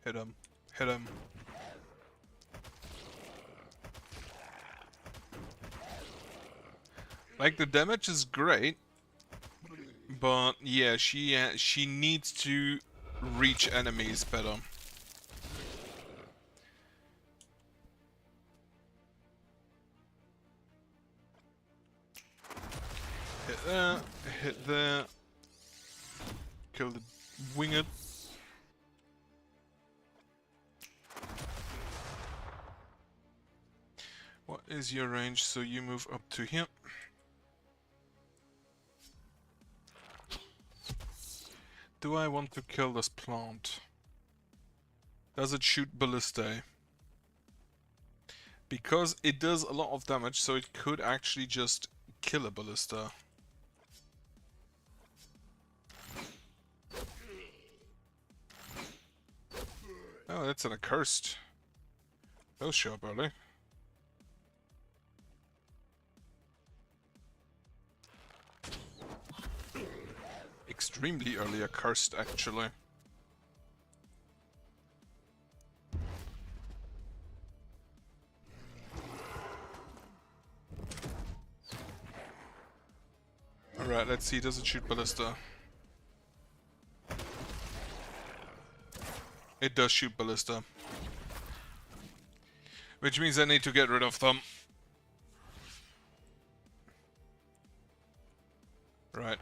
S1: Hit him. Hit him. Like, the damage is great. But, yeah, she needs to reach enemies better. Hit there. Hit there. Kill the winged. What is your range? So you move up to here. Do I want to kill this plant? Does it shoot ballistae? Because it does a lot of damage, so it could actually just kill a ballista. Oh, that's an accursed. Those show up early. Extremely early accursed, actually. Alright, let's see, does it shoot ballista? It does shoot ballista. Which means I need to get rid of them. Right.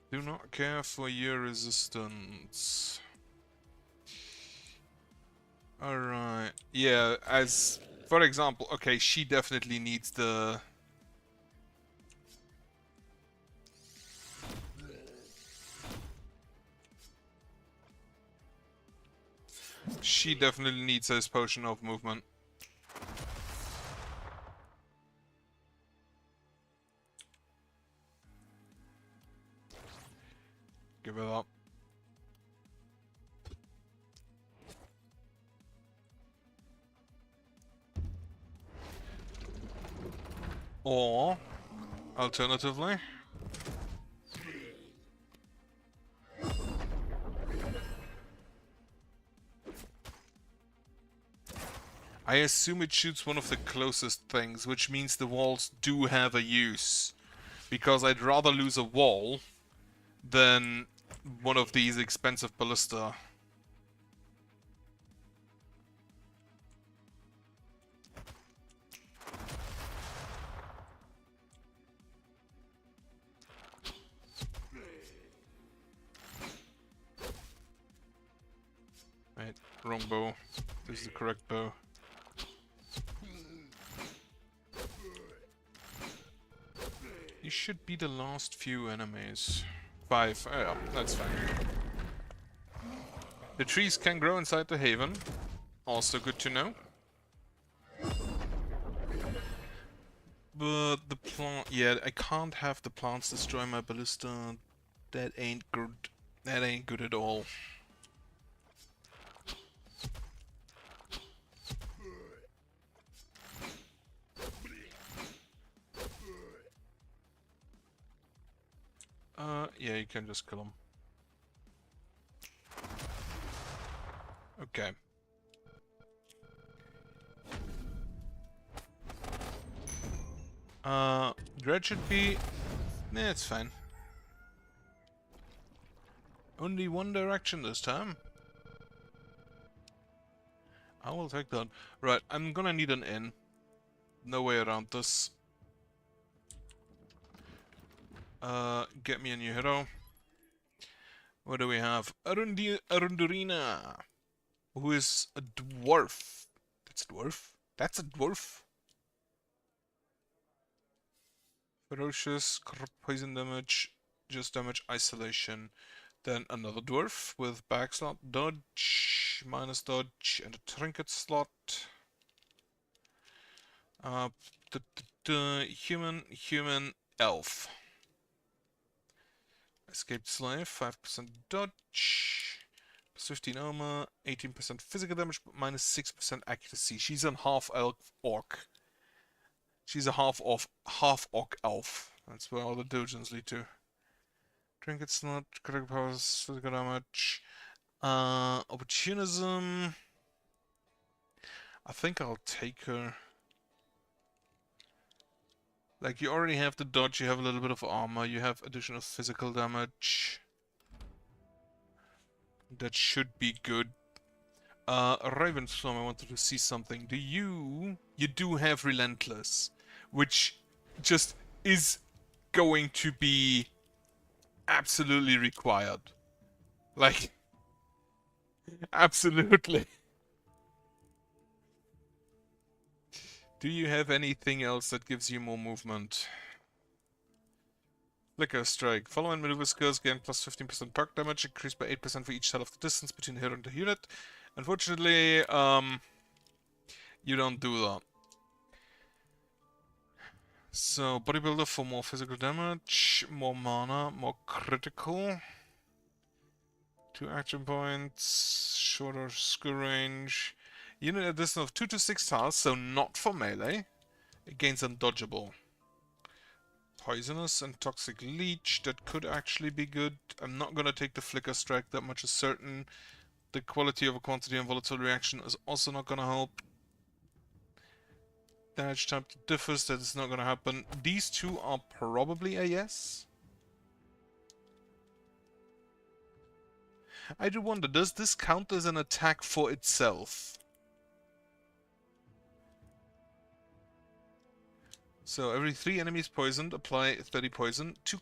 S1: Do not care for your resistance. Alright. Yeah, as... For example, okay, she definitely needs the... She definitely needs this potion of movement. Give it up. Or, alternatively... I assume it shoots one of the closest things, which means the walls do have a use. Because I'd rather lose a wall than one of these expensive ballista. Right, wrong bow. This is the correct bow. These should be the last few enemies. 5. Oh, yeah, that's fine. The trees can grow inside the haven. Also good to know. But the plant... Yeah, I can't have the plants destroy my ballista. That ain't good. That ain't good at all. Yeah, you can just kill him. Okay. Dread should be... Nah, it's fine. Only one direction this time. I will take that. Right, I'm gonna need an inn. No way around this. Get me a new hero. What do we have? Arundurina, who is a dwarf. That's a dwarf? That's a dwarf? Ferocious, corrupt poison damage, just damage isolation. Then another dwarf with back slot, dodge, minus dodge, and a trinket slot. Human, elf. Escaped slave, 5% dodge, plus 15 armor, 18% physical damage, but minus 6% accuracy. She's a half elf orc. She's a half orc elf. That's where all the diligence lead to. Trinket slot, critical powers, physical damage. Opportunism. I think I'll take her. Like, you already have the dodge, you have a little bit of armor, you have additional physical damage. That should be good. Ravenstorm, I wanted to see something. You do have Relentless, which just is going to be absolutely required. Like, Absolutely. Do you have anything else that gives you more movement? Flicker Strike. Following maneuver skills gain plus 15% perk damage, increased by 8% for each side of the distance between the hero and the unit. Unfortunately, you don't do that. So, Bodybuilder for more physical damage, more mana, more critical. 2 action points, shorter skill range. Unit addition of 2 to 6 tiles, so not for melee. It gains undodgeable. Poisonous and Toxic Leech, that could actually be good. I'm not gonna take the Flicker Strike, that much is certain. The quality over quantity and volatile reaction is also not gonna help. Damage type differs, that is not gonna happen. These two are probably a yes. I do wonder, does this count as an attack for itself? So every 3 enemies poisoned, apply 30 poison to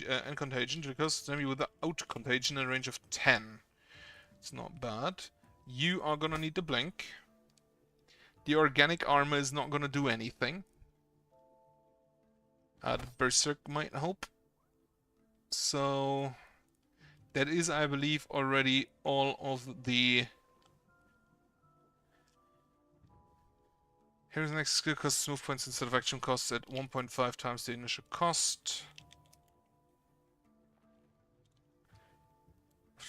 S1: and contagion to cause enemy without contagion in a range of 10. It's not bad. You are gonna need the blink. The organic armor is not gonna do anything. The berserk might help. So that is, I believe, already all of the... Here's the next skill costs move points instead of action costs at 1.5 times the initial cost.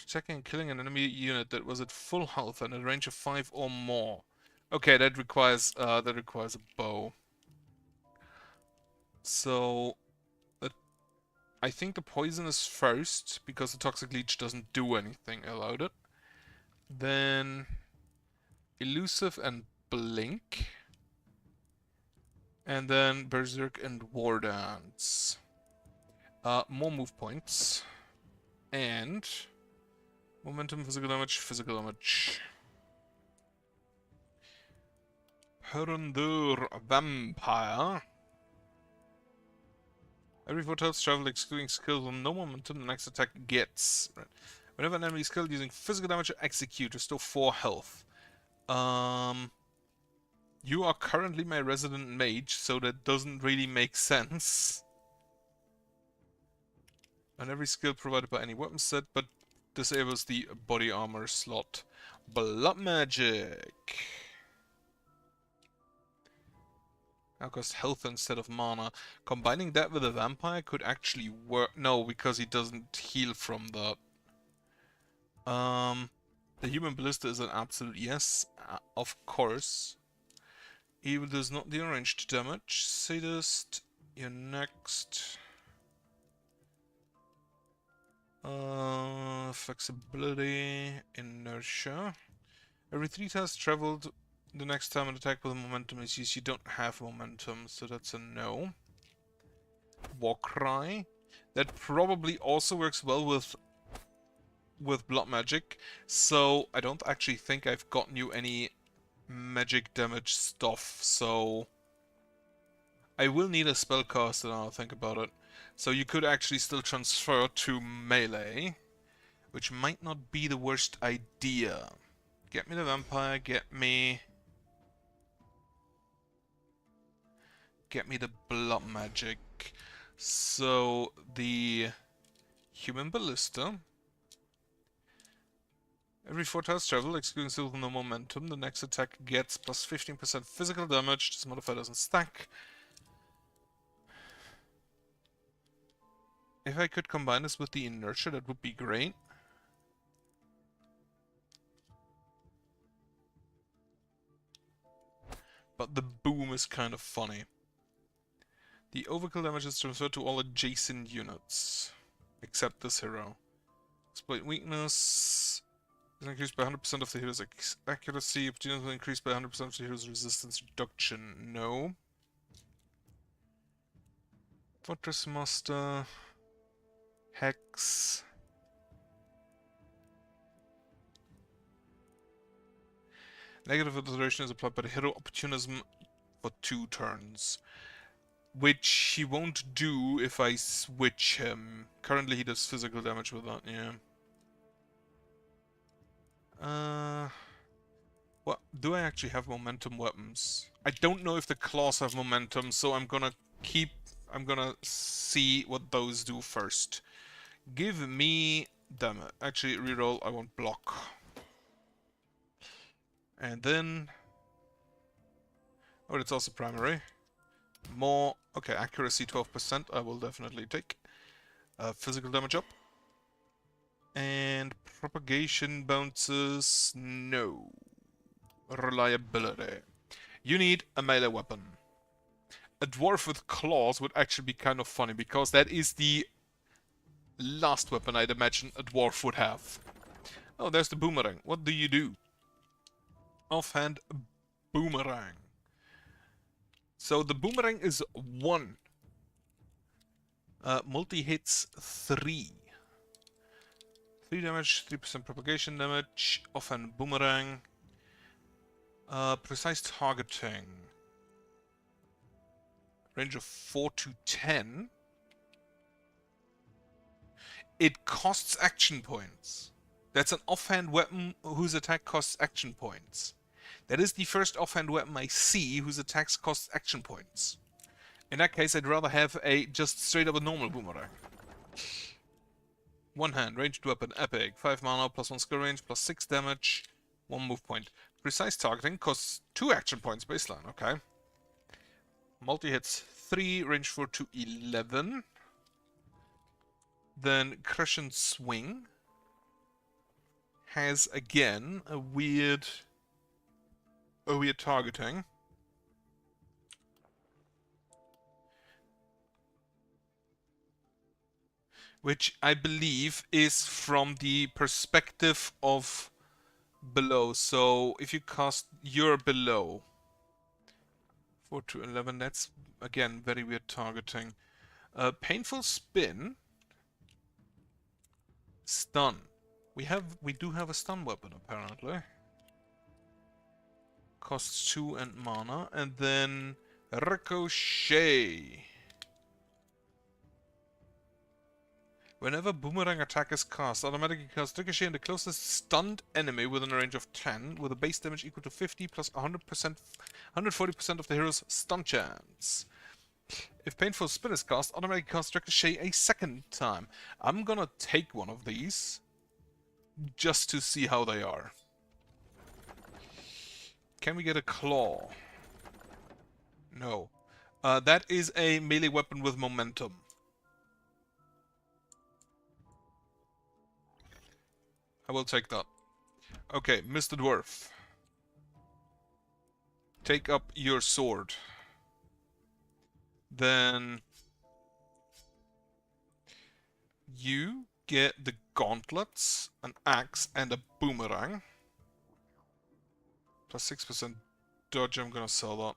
S1: Attacking and killing an enemy unit that was at full health and a range of 5 or more. Okay, that requires a bow. So I think the poison is first because the toxic leech doesn't do anything about it. Then elusive and blink. And then berserk and war dance. More move points. And momentum, physical damage, physical damage. Herundur Vampire. Every 4 tiles travel excluding skills with no momentum, the next attack gets. Right. Whenever an enemy is killed using physical damage, execute, restore 4 health. You are currently my resident mage, so that doesn't really make sense. And every skill provided by any weapon set, but disables the body armor slot. Blood magic. Now costs health instead of mana. Combining that with a vampire could actually work. No, because he doesn't heal from that. The human ballista is an absolute yes, of course. Evil does not deal ranged damage. Sadist, you're next. Flexibility, inertia. Every 3 times traveled, the next time an attack with momentum is used, you don't have momentum, so that's a no. Warcry. That probably also works well with blood magic, so I don't actually think I've gotten you any magic damage stuff, so I will need a spellcaster now, think about it. So you could actually still transfer to melee, which might not be the worst idea. Get me the vampire, get me the blood magic. So the human ballista. Every 4 tiles travel, excluding skill with no momentum, the next attack gets plus 15% physical damage. This modifier doesn't stack. If I could combine this with the inertia, that would be great. But the boom is kind of funny. The overkill damage is transferred to all adjacent units, except this hero. Exploit weakness is increased by 100% of the hero's accuracy. Opportunity will increase by 100% of the hero's resistance reduction. No. Fortress Master. Hex. Negative alteration is applied by the hero opportunism for 2 turns. Which he won't do if I switch him. Currently he does physical damage with that, yeah. What do I actually have momentum weapons? I don't know if the claws have momentum, so I'm gonna see what those do first. Give me damage. Actually, reroll. I won't block. And then, oh, it's also primary. More. Okay, accuracy 12%. I will definitely take. Physical damage up. And propagation bounces. No. Reliability. You need a melee weapon. A dwarf with claws would actually be kind of funny, because that is the last weapon I'd imagine a dwarf would have. Oh, there's the boomerang. What do you do? Offhand boomerang. So the boomerang is 1. Multi-hits 3. 3 damage, 3% propagation damage. Offhand boomerang. Precise targeting. Range of 4 to 10. It costs action points. That's an offhand weapon whose attack costs action points. That is the first offhand weapon I see whose attacks cost action points. In that case, I'd rather have a just straight up a normal boomerang. One hand, ranged weapon, epic. 5 mana, +1 skill range, +6 damage, 1 move point. Precise targeting costs 2 action points baseline, okay. Multi-hits 3, range 4 to 11. Then Crescent Swing has again a weird targeting. Which I believe is from the perspective of below. So if you cast you're below 4 to 11, that's again very weird targeting. Painful Spin. Stun. We do have a stun weapon apparently. Costs 2 and mana, and then Ricochet. Whenever boomerang attack is cast, automatically cast Ricochet in the closest stunned enemy within a range of 10, with a base damage equal to 50 plus 100%, 140% of the hero's stun chance. If Painful Spin is cast, automatically cast Ricochet a second time. I'm gonna take one of these, just to see how they are. Can we get a claw? No. That is a melee weapon with momentum. I will take that. Okay, Mr. Dwarf. Take up your sword. Then you get the gauntlets, an axe, and a boomerang. Plus 6% dodge, I'm gonna sell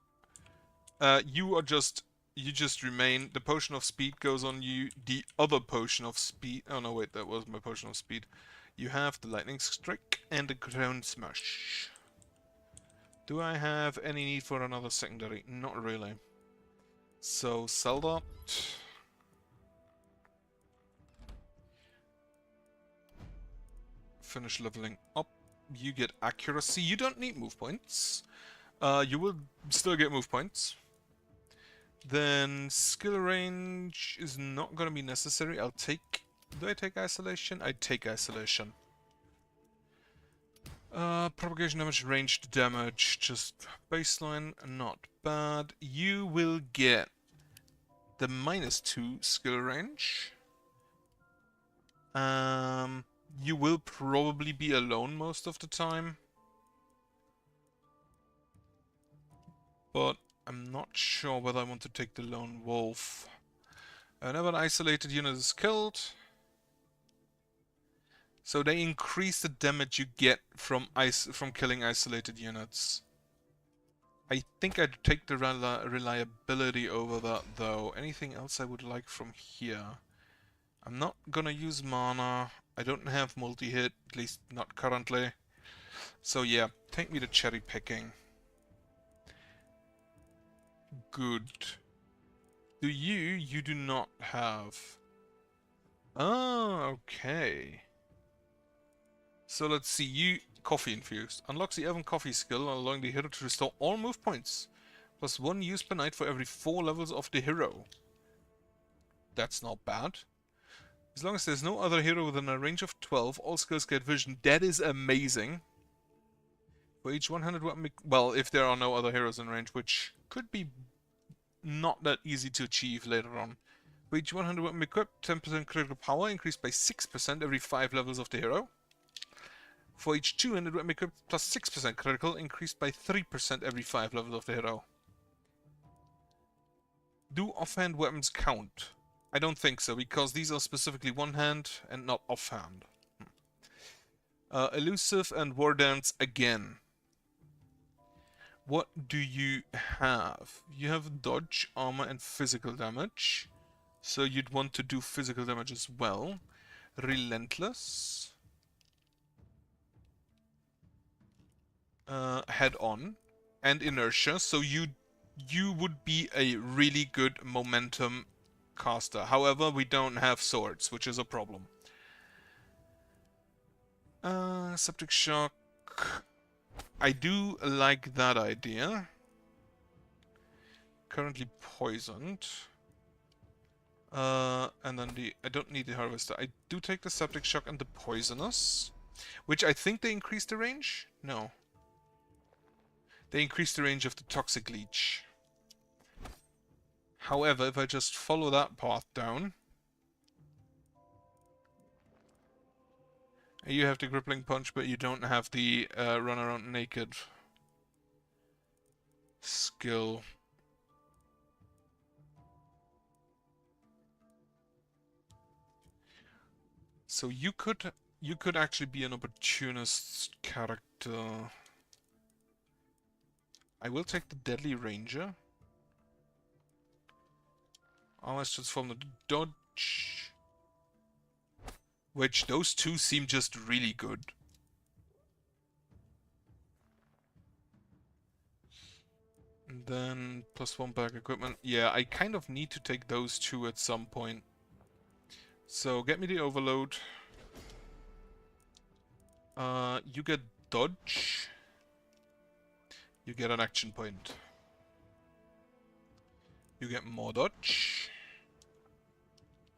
S1: that. You just remain. The potion of speed goes on you. The other potion of speed... Oh no, wait, that was my potion of speed. You have the lightning strike and the ground smash. Do I have any need for another secondary? Not really. So, sell that. Finish leveling up. You get accuracy. You don't need move points. You will still get move points. Then skill range is not going to be necessary. I'll take... Do I take isolation? I take isolation. Propagation damage, ranged damage, just baseline, not bad. You will get the -2 skill range. You will probably be alone most of the time. But I'm not sure whether I want to take the lone wolf. Whenever an isolated unit is killed... So they increase the damage you get from killing isolated units. I think I'd take the reliability over that though. Anything else I would like from here? I'm not gonna use mana. I don't have multi-hit, at least not currently. So yeah, take me to cherry picking. Good. Do you? You do not have. Oh, okay. So let's see, Coffee infused. Unlocks the elven coffee skill, allowing the hero to restore all move points. Plus 1 use per night for every 4 levels of the hero. That's not bad. As long as there's no other hero within a range of 12, all skills get vision. That is amazing. For each 100 weapon... Well, if there are no other heroes in range, which could be not that easy to achieve later on. For each 100 weapon equipped, 10% critical power increased by 6% every 5 levels of the hero. For each 200 weapon equipped, plus 6% critical, increased by 3% every 5 levels of the hero. Do offhand weapons count? I don't think so, because these are specifically one-hand and not offhand. Elusive and War Dance again. What do you have? You have dodge, armor, and physical damage. So you'd want to do physical damage as well. Relentless. Head on. And inertia. So you would be a really good momentum caster. However, we don't have swords, which is a problem. Septic shock. I do like that idea. Currently poisoned. And then I don't need the harvester. I do take the septic shock and the poisonous. Which I think they increase the range? No. They increase the range of the toxic leech. However, if I just follow that path down... You have the Crippling Punch, but you don't have the Run Around Naked skill. So you could actually be an opportunist character. I will take the Deadly Ranger. Almost transform the dodge. Which, those two seem just really good. And then, +1 back equipment. Yeah, I kind of need to take those two at some point. So, get me the overload. You get dodge. You get an action point. You get more dodge.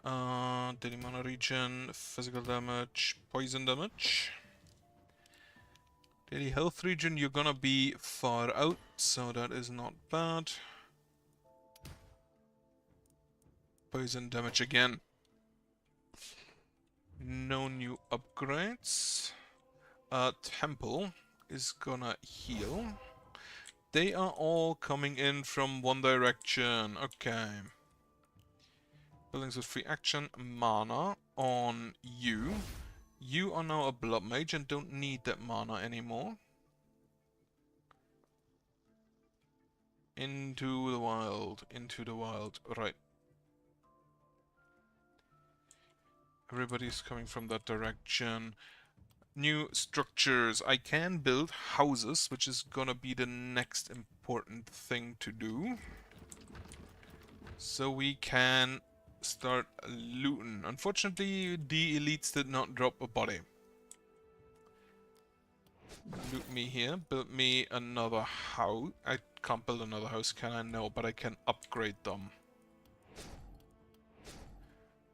S1: Daily mana regen, physical damage, poison damage. Daily health regen, you're gonna be far out, so that is not bad. Poison damage again. No new upgrades. Temple is gonna heal. They are all coming in from one direction. Okay. Buildings with free action. Mana on you. You are now a blood mage and don't need that mana anymore. Into the wild. Into the wild. Right. Everybody's coming from that direction. New structures. I can build houses, which is gonna be the next important thing to do. So we can start looting. Unfortunately, the elites did not drop a body. Loot me here. Build me another house. I can't build another house, can I? No, but I can upgrade them.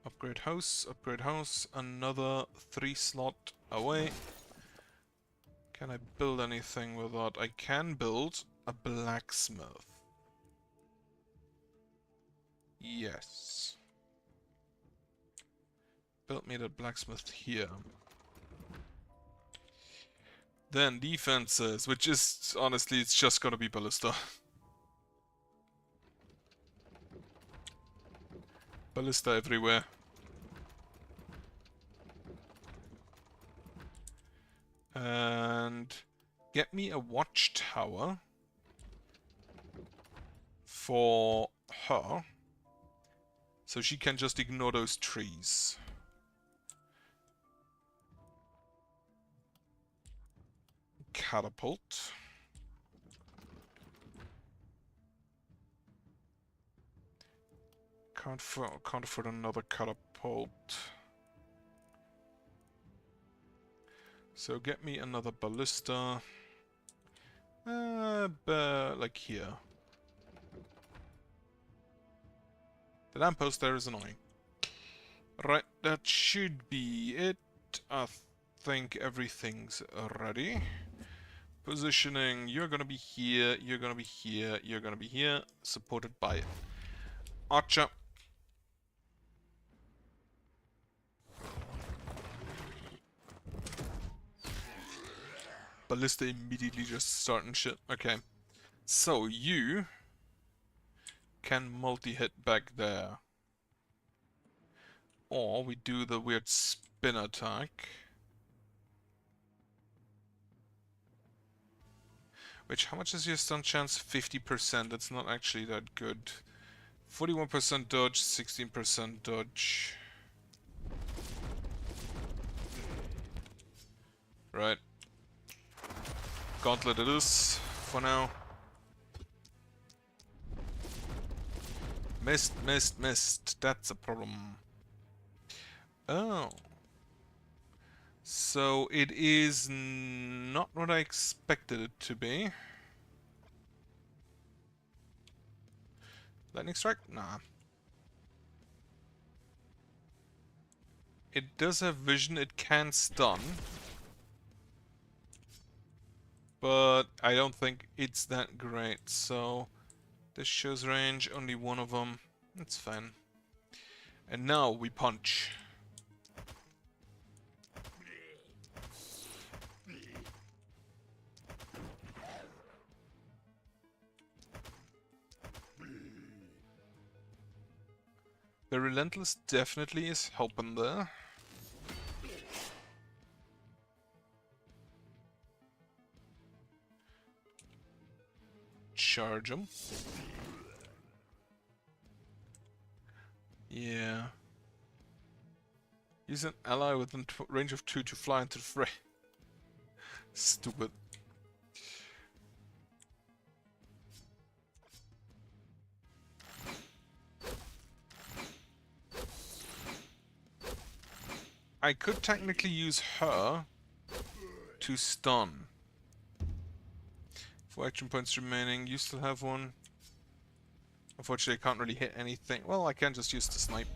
S1: Upgrade house, another 3 slot away. Can I build anything with that? I can build a blacksmith. Yes. Build me that blacksmith here. Then defenses, which is, honestly, it's just gonna be ballista. Ballista everywhere. And get me a watchtower for her, so she can just ignore those trees. Catapult. Can't afford another catapult. So get me another ballista. Like here. The lamppost there is annoying. Right, that should be it. I think everything's ready. Positioning, you're gonna be here, you're gonna be here, you're gonna be here, supported by Archer. Ballista immediately just starting shit. Okay. So you can multi-hit back there. Or we do the weird spin attack. Which, how much is your stun chance? 50%. That's not actually that good. 41% dodge, 16% dodge. Right. Gauntlet it is, for now. Missed, missed, missed. That's a problem. Oh. So it is not what I expected it to be. Lightning strike? Nah. It does have vision, it can stun. But I don't think it's that great, so this shows range, only one of them. That's fine. And now we punch. The Relentless definitely is helping there. Charge him. Yeah. Use an ally within range of 2 to fly into the fray. Stupid. I could technically use her to stun. 4 action points remaining. You still have one. Unfortunately, I can't really hit anything. Well, I can just use the snipe.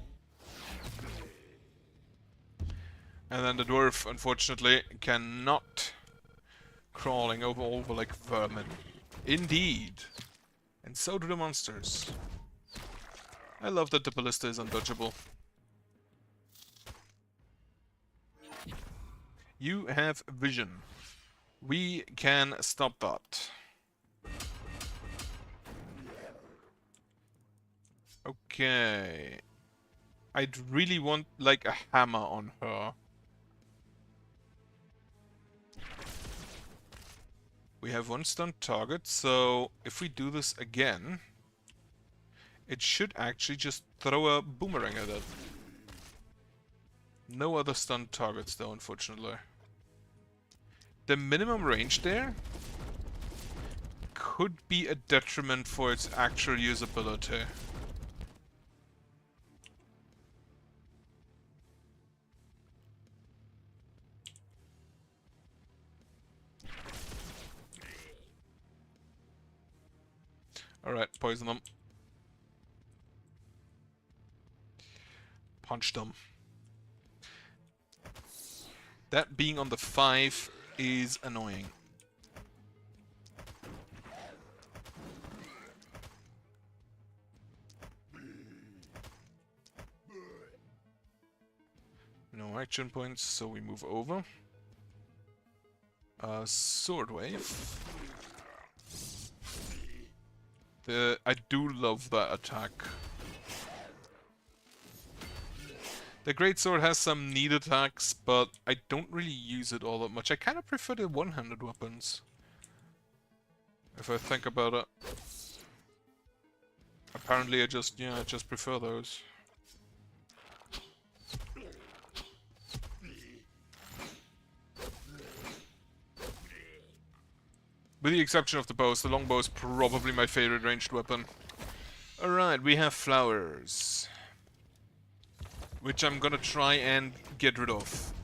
S1: And then the dwarf, unfortunately, cannot. Crawling over like vermin. Indeed. And so do the monsters. I love that the ballista is undodgeable. You have vision. We can stop that. Okay. I'd really want, like, a hammer on her. We have one stunned target, so if we do this again, it should actually just throw a boomerang at it. No other stunned targets, though, unfortunately. The minimum range there could be a detriment for its actual usability. Alright, poison them. Punch them. That being on the 5 is annoying. No action points, so we move over. Sword wave. I do love that attack. The greatsword has some neat attacks, but I don't really use it all that much. I kind of prefer the one-handed weapons, if I think about it. Apparently I just prefer those. With the exception of the bows, the longbow is probably my favorite ranged weapon. Alright, we have flowers, which I'm gonna try and get rid of.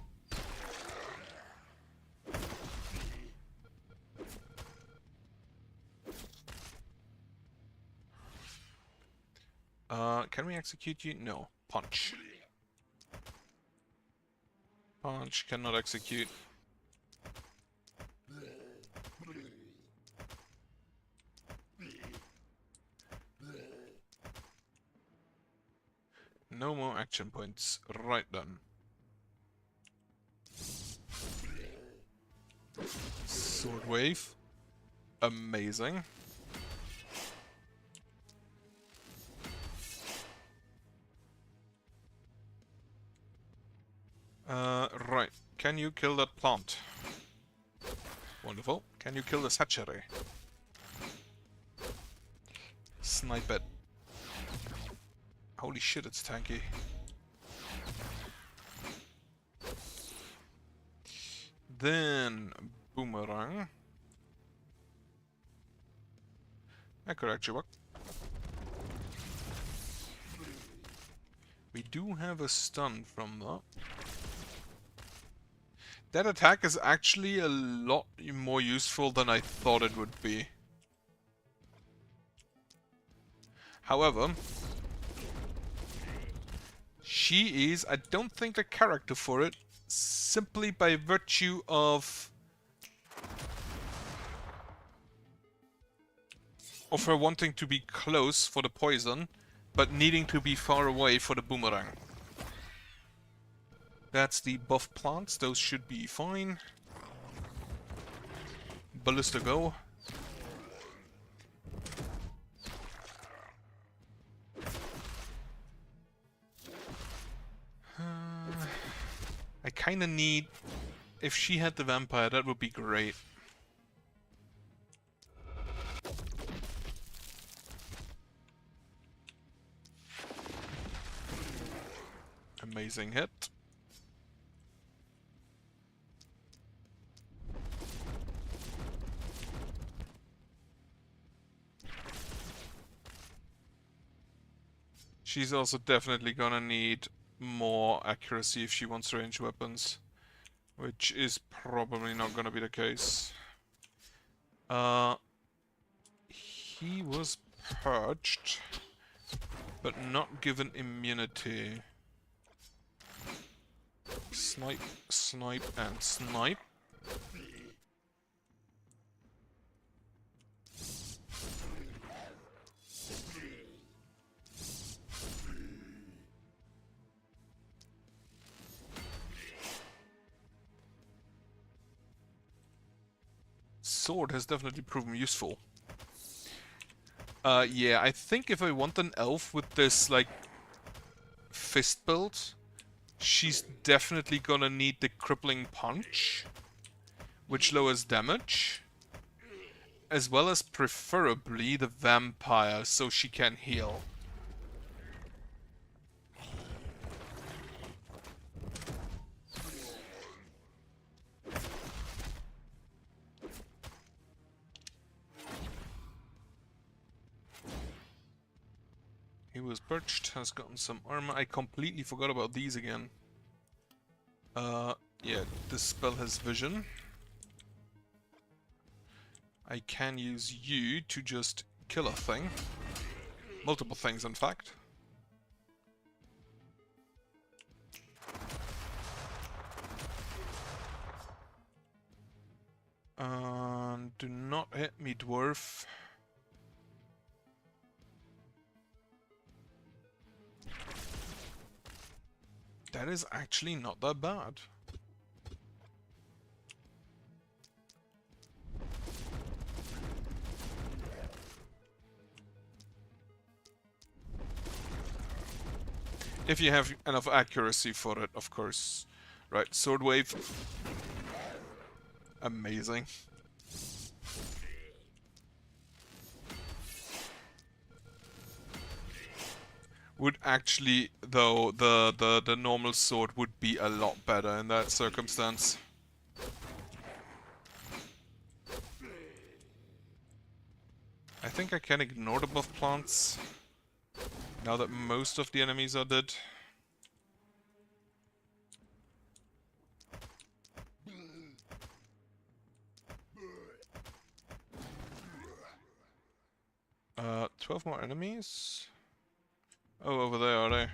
S1: Can we execute you? No. Punch. Punch, cannot execute. No more action points. Right then. Sword wave. Amazing. Right. Can you kill that plant? Wonderful. Can you kill this hatchery? Snipe it. Holy shit, it's tanky. Then, boomerang. That could actually work. We do have a stun from that. That attack is actually a lot more useful than I thought it would be. However, she is, I don't think, the character for it, simply by virtue of her wanting to be close for the poison, but needing to be far away for the boomerang. That's the buff plants, those should be fine. Ballista go. I kinda need... If she had the vampire, that would be great. Amazing hit. She's also definitely gonna need more accuracy if she wants ranged weapons, which is probably not gonna be the case. He was purged, but not given immunity. Snipe, snipe, and snipe. Sword has definitely proven useful. Yeah, I think if I want an elf with this, like, fist build, she's definitely gonna need the crippling punch, which lowers damage, as well as preferably the vampire, so she can heal. He was perched, has gotten some armor. I completely forgot about these again. Yeah, this spell has vision. I can use you to just kill a thing. Multiple things, in fact. Do not hit me, dwarf. That is actually not that bad. If you have enough accuracy for it, of course. Right, sword wave. Amazing. Would actually, though, the normal sword would be a lot better in that circumstance. I think I can ignore the buff plants, now that most of the enemies are dead. Uh, 12 more enemies? Oh, over there, are they?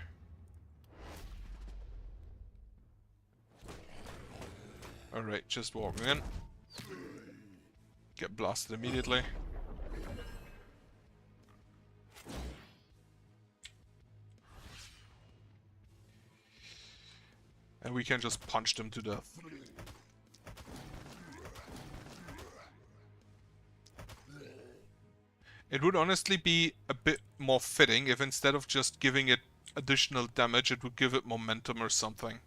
S1: Alright, just walking in. Get blasted immediately. And we can just punch them to death. It would honestly be a bit more fitting if instead of just giving it additional damage, it would give it momentum or something.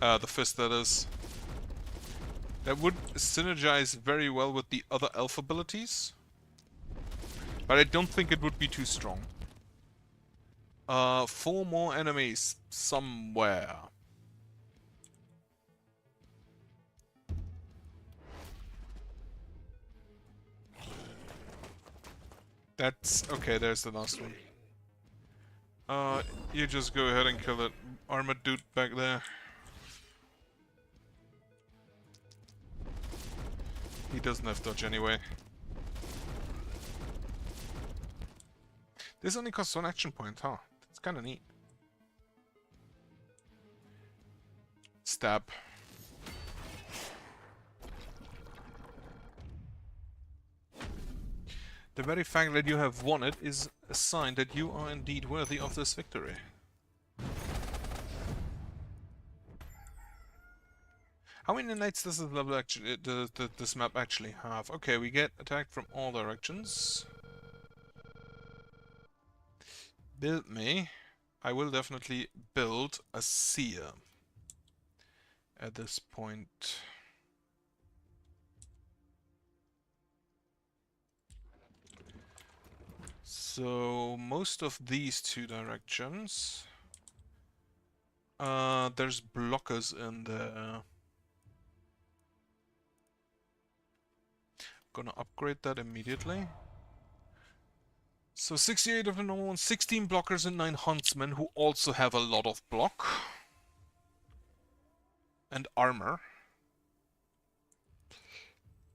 S1: The fist, that is. That would synergize very well with the other elf abilities. But I don't think it would be too strong. 4 more enemies somewhere. That's... okay, there's the last one. You just go ahead and kill that armored dude back there. He doesn't have dodge anyway. This only costs 1 action point, huh? That's kinda neat. Stab. The very fact that you have won it is a sign that you are indeed worthy of this victory. How many knights does this level actually, this map actually have? Okay, we get attacked from all directions. Build me. I will definitely build a seer at this point. So most of these 2 directions, there's blockers in there. Gonna upgrade that immediately. So 68 of the normal ones, 16 blockers and 9 huntsmen who also have a lot of block and armor.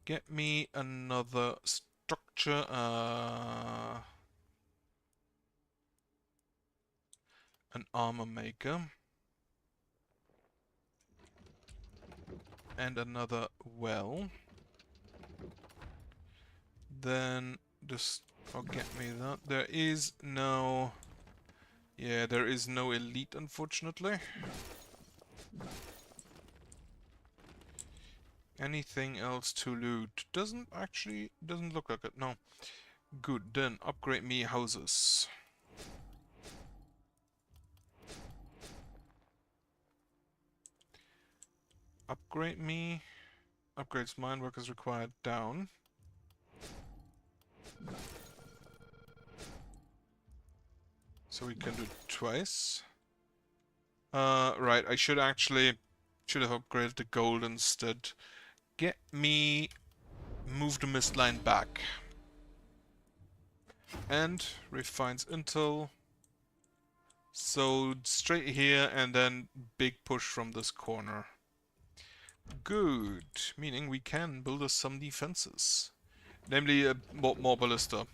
S1: Get me another structure. An armor maker. And another well. Then just... oh, get me that. There is no... yeah, there is no elite, unfortunately. Anything else to loot? Doesn't look like it, no. Good, then upgrade me houses. Upgrade me. Upgrades mine workers required down. So we can do it twice. Right, I should have upgraded the gold instead. Get me... move the mist line back. And refines intel. So straight here and then big push from this corner. Good, meaning we can build us some defenses. Namely, more ballista.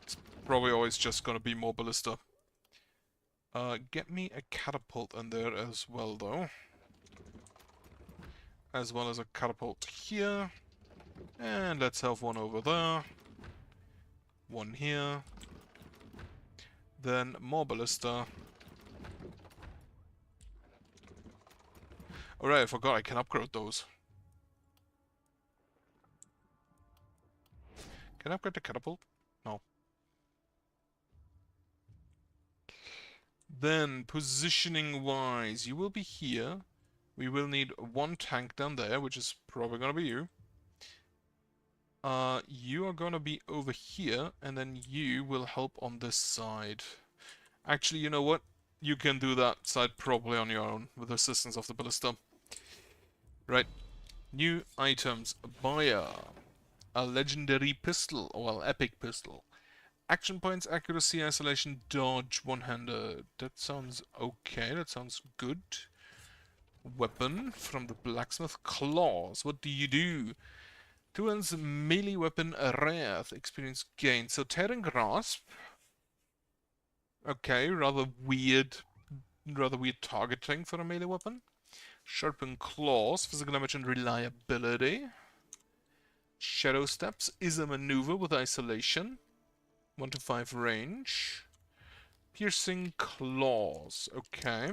S1: It's probably always just gonna be more ballista. Get me a catapult in there as well, though. As well as a catapult here. And let's have one over there. One here. Then more ballista. Alright, I forgot I can upgrade those. Can I upgrade the catapult? No. Then, positioning-wise, you will be here. We will need 1 tank down there, which is probably gonna be you. You are gonna be over here, and then you will help on this side. Actually, you know what? You can do that side probably on your own, with the assistance of the ballista. Right. New items. Buyer. A legendary pistol, or an epic pistol. Action points, accuracy, isolation, dodge, one-handed. That sounds okay, that sounds good. Weapon from the blacksmith. Claws. What do you do? Tuan's melee weapon Wrath experience gain. So Tearing Grasp. Okay, rather weird targeting for a melee weapon. Sharpened Claws, physical damage and reliability. Shadow Steps is a maneuver with isolation. 1 to 5 range. Piercing Claws, okay.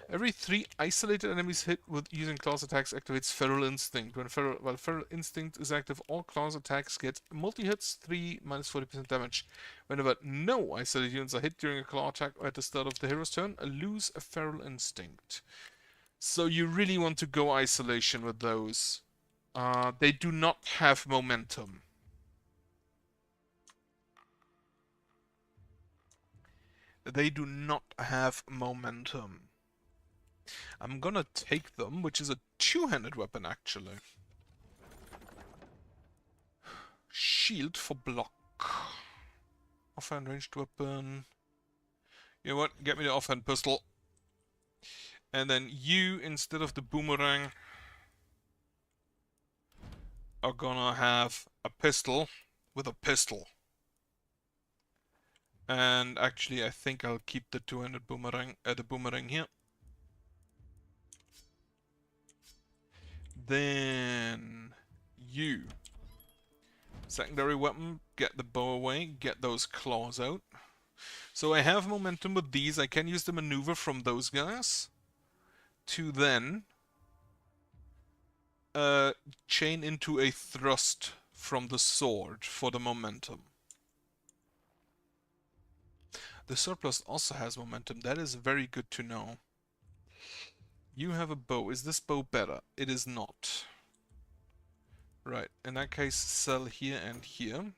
S1: Every 3 isolated enemies hit with using claws attacks activates Feral Instinct. While Feral Instinct is active, all claws attacks get multi-hits, 3 minus 40% damage. Whenever no isolated units are hit during a claw attack or at the start of the hero's turn, lose a Feral Instinct. So you really want to go isolation with those. They do not have momentum. They do not have momentum. I'm gonna take them, which is a two-handed weapon, actually. Shield for block. Offhand ranged weapon. You know what? Get me the offhand pistol. And then you, instead of the boomerang, are gonna have a pistol with a pistol. And actually, I think I'll keep the two-handed boomerang, the boomerang here. Then you, secondary weapon, get the bow away, get those claws out. So I have momentum with these. I can use the maneuver from those guys to then chain into a thrust from the sword for the momentum. The surplus also has momentum. That is very good to know. You have a bow. Is this bow better? It is not. Right. In that case, sell here and here.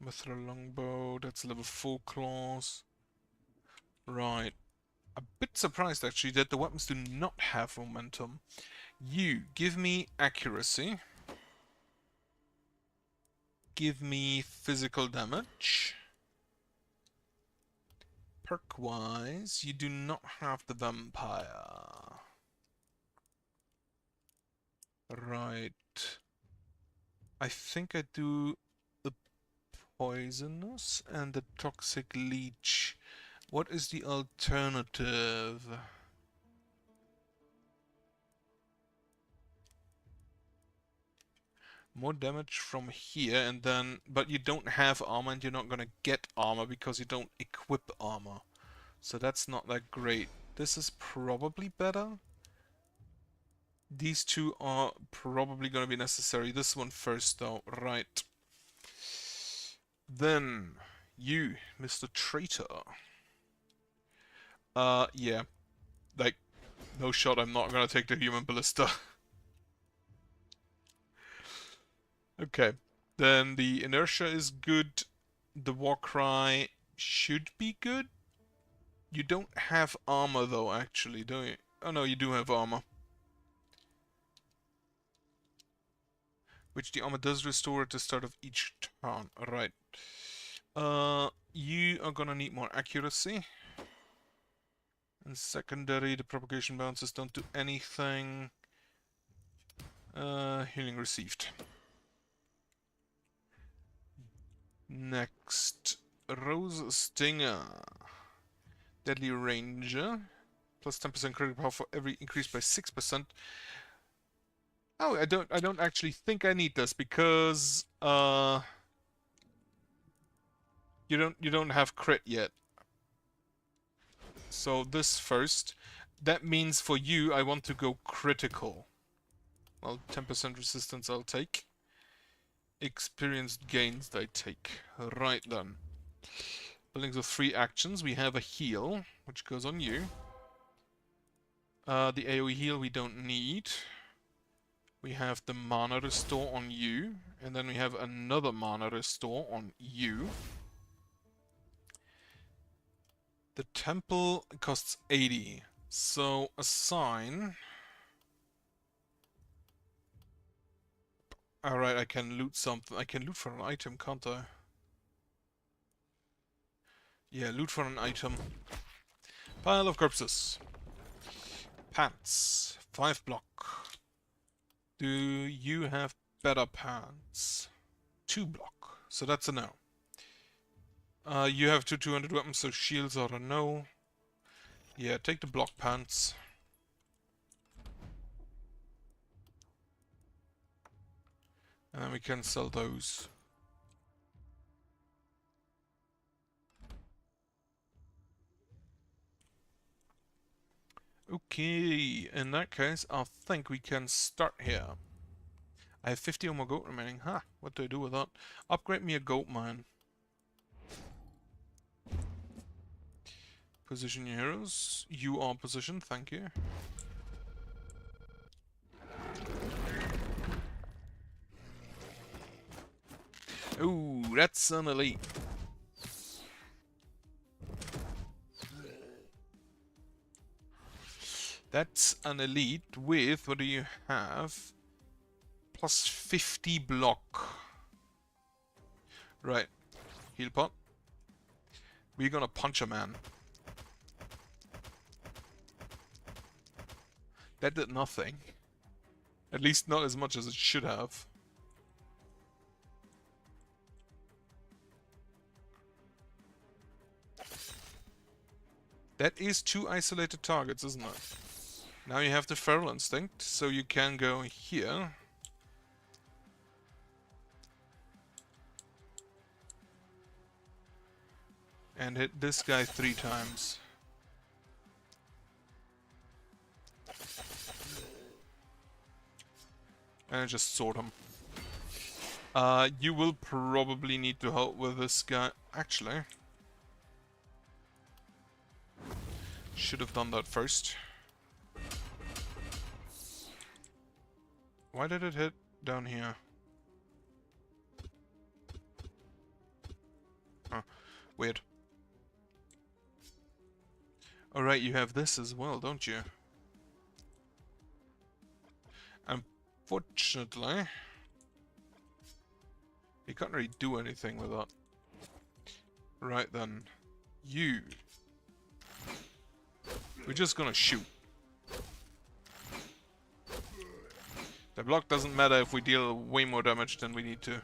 S1: Mithril longbow. That's level 4 claws. Right. A bit surprised actually that the weapons do not have momentum. You, give me accuracy. Give me physical damage. Perk-wise, you do not have the vampire. Right. I think I do the poisonous and the toxic leech. What is the alternative? More damage from here, and then, but you don't have armor and you're not gonna get armor because you don't equip armor. So that's not that great. This is probably better. These two are probably gonna be necessary. This one first though, right. Then, you, Mr. Traitor. Yeah. Like, no shot, I'm not gonna take the human ballista. Okay. Then the inertia is good. The war cry should be good. You don't have armor though, actually, do you? Oh no, you do have armor. Which the armor does restore at the start of each turn. Alright. You are gonna need more accuracy. And secondary, the propagation bounces don't do anything. Healing received. Next, Rose Stinger. Deadly Ranger. Plus 10% critical power for every increase by 6%. Oh, I don't actually think I need this because you don't have crit yet. So this first. That means for you I want to go critical. Well, 10% resistance I'll take. Experienced gains I take. Right then. Buildings of 3 actions. We have a heal, which goes on you. The AoE heal we don't need. We have the mana restore on you. And then we have another mana restore on you. The temple costs 80. So assign. Alright, I can loot something. I can loot for an item, can't I? Yeah, loot for an item. Pile of corpses. Pants. 5 block. Do you have better pants? 2 block. So that's a no. You have 200 weapons, so shields are a no. Yeah, take the block pants. And then we can sell those. Okay, in that case, I think we can start here. I have 50 or more goat remaining. Huh, what do I do with that? Upgrade me a goat mine. Position your heroes. You are positioned, thank you. Ooh, that's an elite. That's an elite with, what do you have? Plus 50 block. Right. Heal pot. We're gonna punch a man. That did nothing. At least not as much as it should have. That is 2 isolated targets, isn't it? Now you have the Feral Instinct, so you can go here. And hit this guy 3 times. And just sword him. You will probably need to help with this guy. Actually, should have done that first. Why did it hit down here? Huh, weird. Alright, you have this as well, don't you? Unfortunately, you can't really do anything with that. Right then, you. We're just gonna shoot. The block doesn't matter if we deal way more damage than we need to.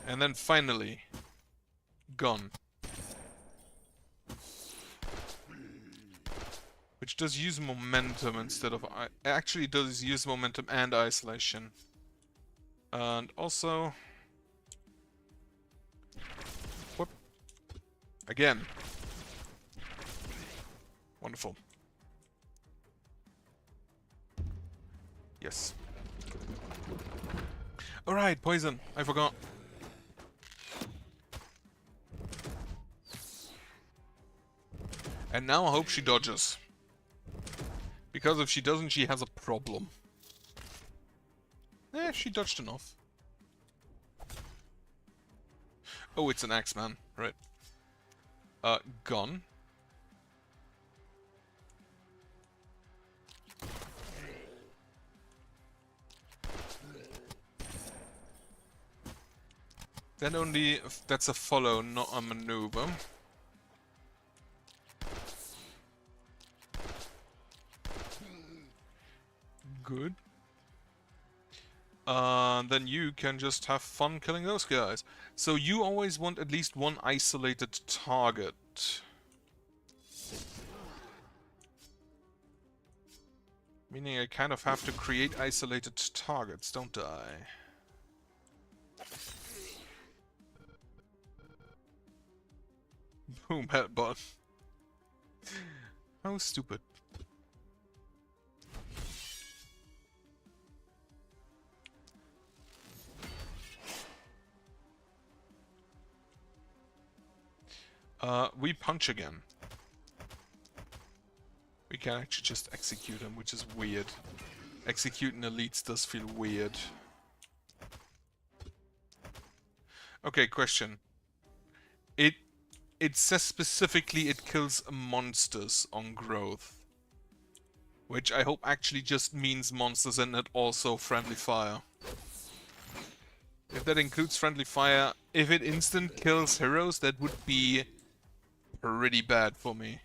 S1: And then finally, gun. Which does use momentum instead of... actually does use momentum and isolation. And also... whoop. Again. Wonderful. Yes. Alright, poison. I forgot. And now I hope she dodges. Because if she doesn't, she has a problem. Eh, she dodged enough. Oh, it's an Axeman, right. Gun. Then only... that's a follow, not a maneuver. Good. Then you can just have fun killing those guys. So you always want at least one isolated target. Meaning I kind of have to create isolated targets, don't I? Boom, headbutt. How stupid. We punch again. We can actually just execute him, which is weird. Executing elites does feel weird. Okay, question. It says specifically it kills monsters on growth. Which I hope actually just means monsters and not also friendly fire. If that includes friendly fire, if it instant kills heroes, that would be pretty bad for me.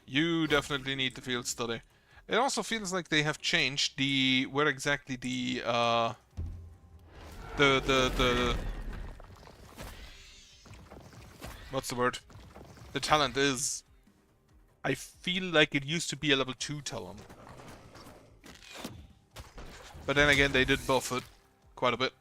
S1: You definitely need the field study. It also feels like they have changed the where exactly the what's the word? The talent is. I feel like it used to be a level 2 talent. But then again, they did buff it quite a bit.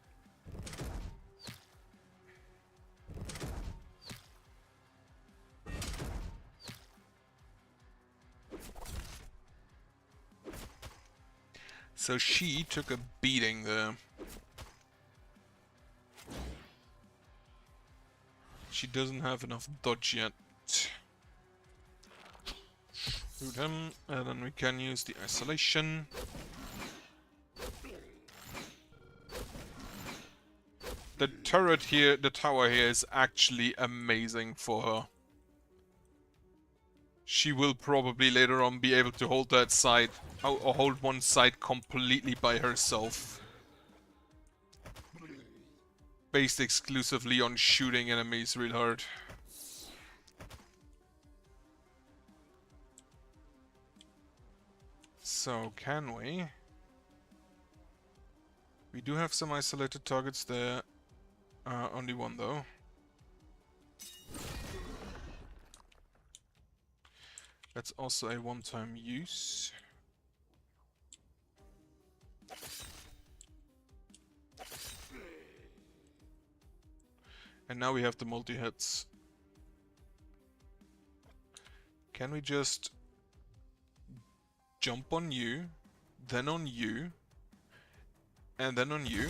S1: So she took a beating there. She doesn't have enough dodge yet. Shoot him, and then we can use the isolation. The turret here, the tower here is actually amazing for her. She will probably later on be able to hold that side, or hold one side completely by herself. Based exclusively on shooting enemies real hard. So, can we? We do have some isolated targets there. Only one though. That's also a one-time use. And now we have the multi-hits. Can we just jump on you, then on you, and then on you?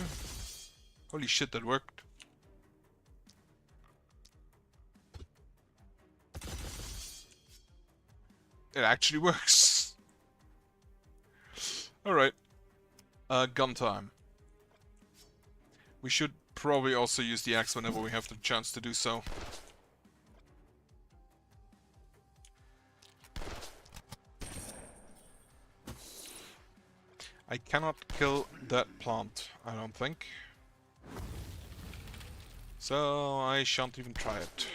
S1: Holy shit, that worked. It actually works. Alright. Gun time. We should probably also use the axe whenever we have the chance to do so. I cannot kill that plant, I don't think. So I shan't even try it.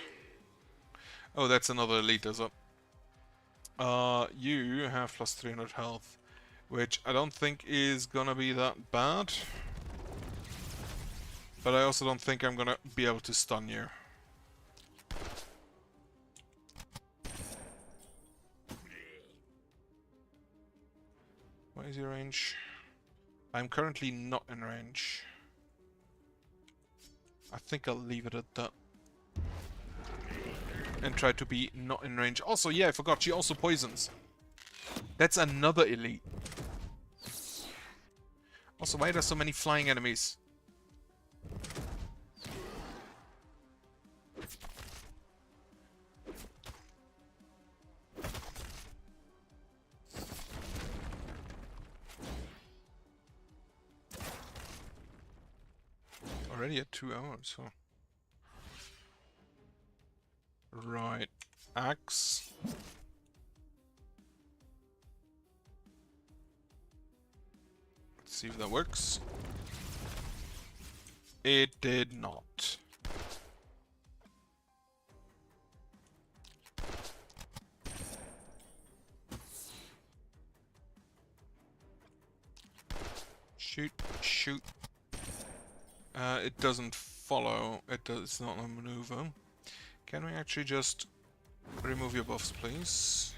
S1: Oh, that's another elite, is it? You have plus 300 health, which I don't think is gonna be that bad. But I also don't think I'm gonna be able to stun you. What is your range? I'm currently not in range. I think I'll leave it at that. And try to be not in range. Also, yeah, I forgot, she also poisons. That's another elite. Also, why are there so many flying enemies? Already at 2 hours, huh? Right. Axe. Let's see if that works. It did not. Shoot, shoot. It doesn't follow. It's not a maneuver. Can we actually just remove your buffs, please?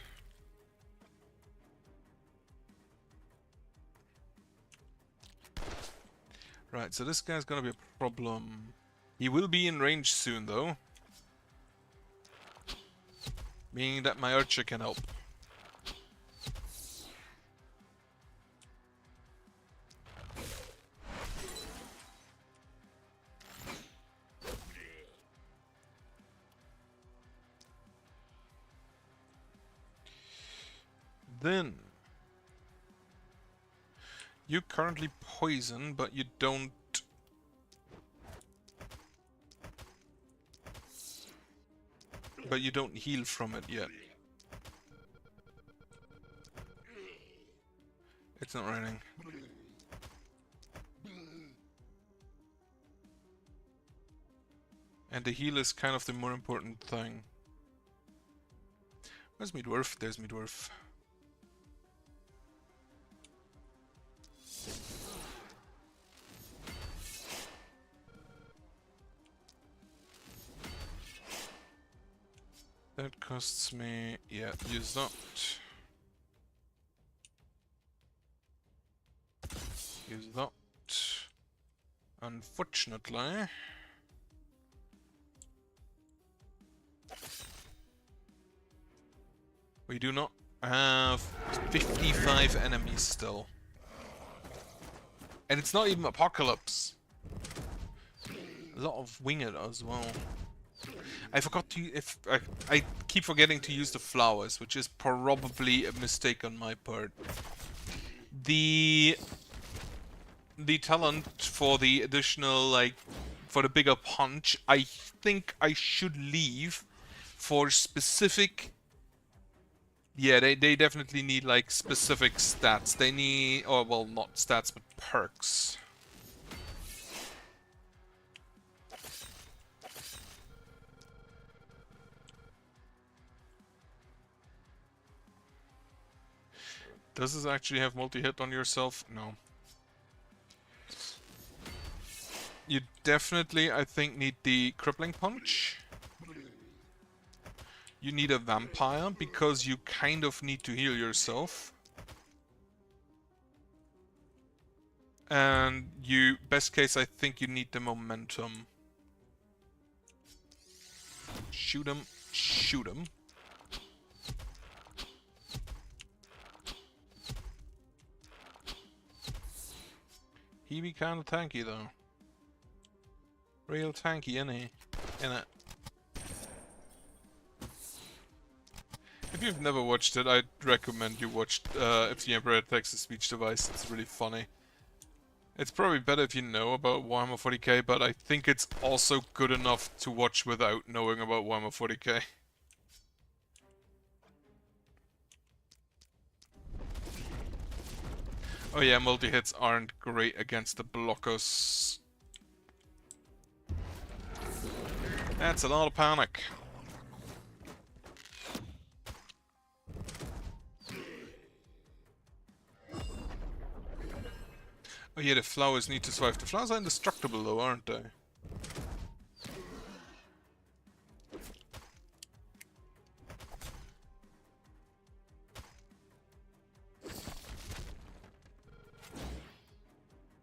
S1: Right, so this guy's gonna be a problem. He will be in range soon, though. Meaning that my archer can help. Then you currently poison, but you don't. But you don't heal from it yet. It's not raining. And the heal is kind of the more important thing. Where's me dwarf? There's me dwarf. That costs me... yeah, use that. Use that. Unfortunately... we do not have 55 enemies still. And it's not even Apocalypse. A lot of winged as well. I forgot to... I keep forgetting to use the flowers, which is probably a mistake on my part. The talent for the additional, like, for the bigger punch, I think I should leave for specific... yeah, they definitely need, like, specific stats. They need... or, well, not stats, but perks. Does this actually have multi-hit on yourself? No. You definitely, I think, need the crippling punch. You need a vampire, because you kind of need to heal yourself. And you, best case, I think you need the momentum. Shoot him, shoot him. He be kinda tanky though. Real tanky, innit? Innit? If you've never watched it, I'd recommend you watch If the Emperor Attacks a Speech Device. It's really funny. It's probably better if you know about Warhammer 40k, but I think it's also good enough to watch without knowing about Warhammer 40k. Oh yeah, multi-hits aren't great against the blockers. That's a lot of panic. Oh yeah, the flowers need to survive. The flowers are indestructible though, aren't they?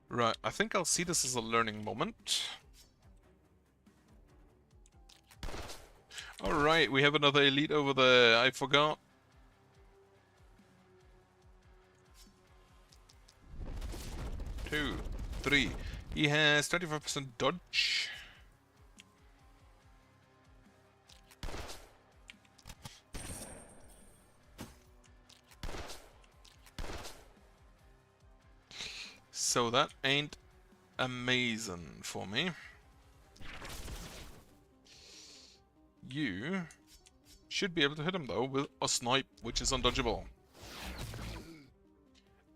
S1: Right, I think I'll see this as a learning moment. Alright, we have another elite over there. I forgot. Two, three. He has 35% dodge. So that ain't amazing for me. You should be able to hit him though with a snipe, which is undodgeable.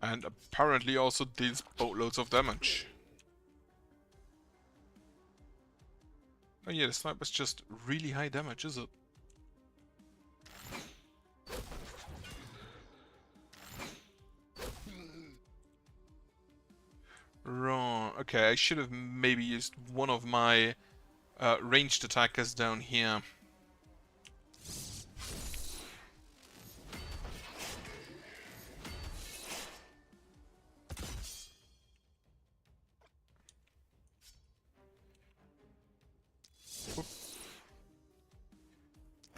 S1: And apparently also deals boatloads of damage. Oh yeah, the snipe is just really high damage, is it? Right, okay, I should have maybe used one of my ranged attackers down here.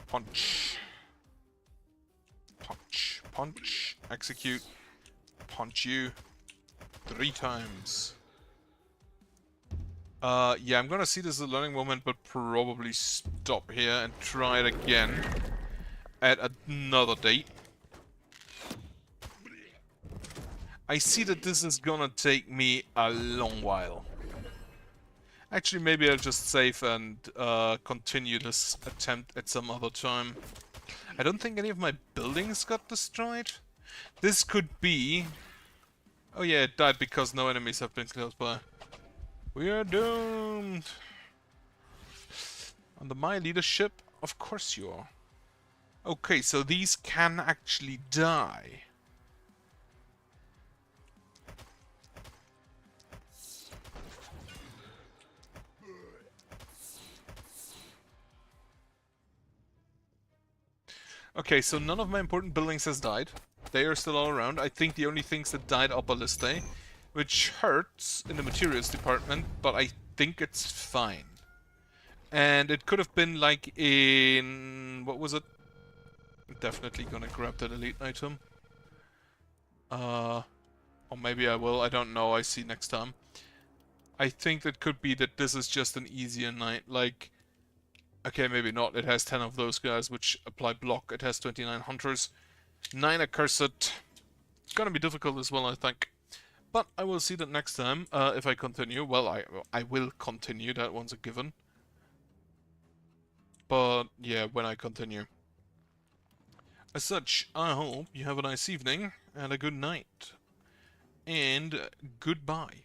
S1: Punch. Punch. Punch. Execute. Punch you. 3 times. Yeah, I'm gonna see this as a learning moment, but probably stop here and try it again at another date. I see that this is gonna take me a long while. Actually, maybe I'll just save and continue this attempt at some other time. I don't think any of my buildings got destroyed. This could be... oh yeah, it died because no enemies have been close by. We are doomed! Under my leadership, of course you are. Okay, so these can actually die. Okay, so none of my important buildings has died. They are still all around. I think the only things that died are Ballista, which hurts in the materials department, but I think it's fine. And it could have been like in... what was it? Definitely gonna grab that elite item. Or maybe I will, I don't know, I see next time. I think that could be that this is just an easier knight, like... Okay, maybe not, it has 10 of those guys which apply block, it has 29 hunters. 9 accursed. It's gonna be difficult as well, I think. But I will see that next time, if I continue. Well, I will continue, that one's a given. But, yeah, when I continue. As such, I hope you have a nice evening, and a good night. And goodbye.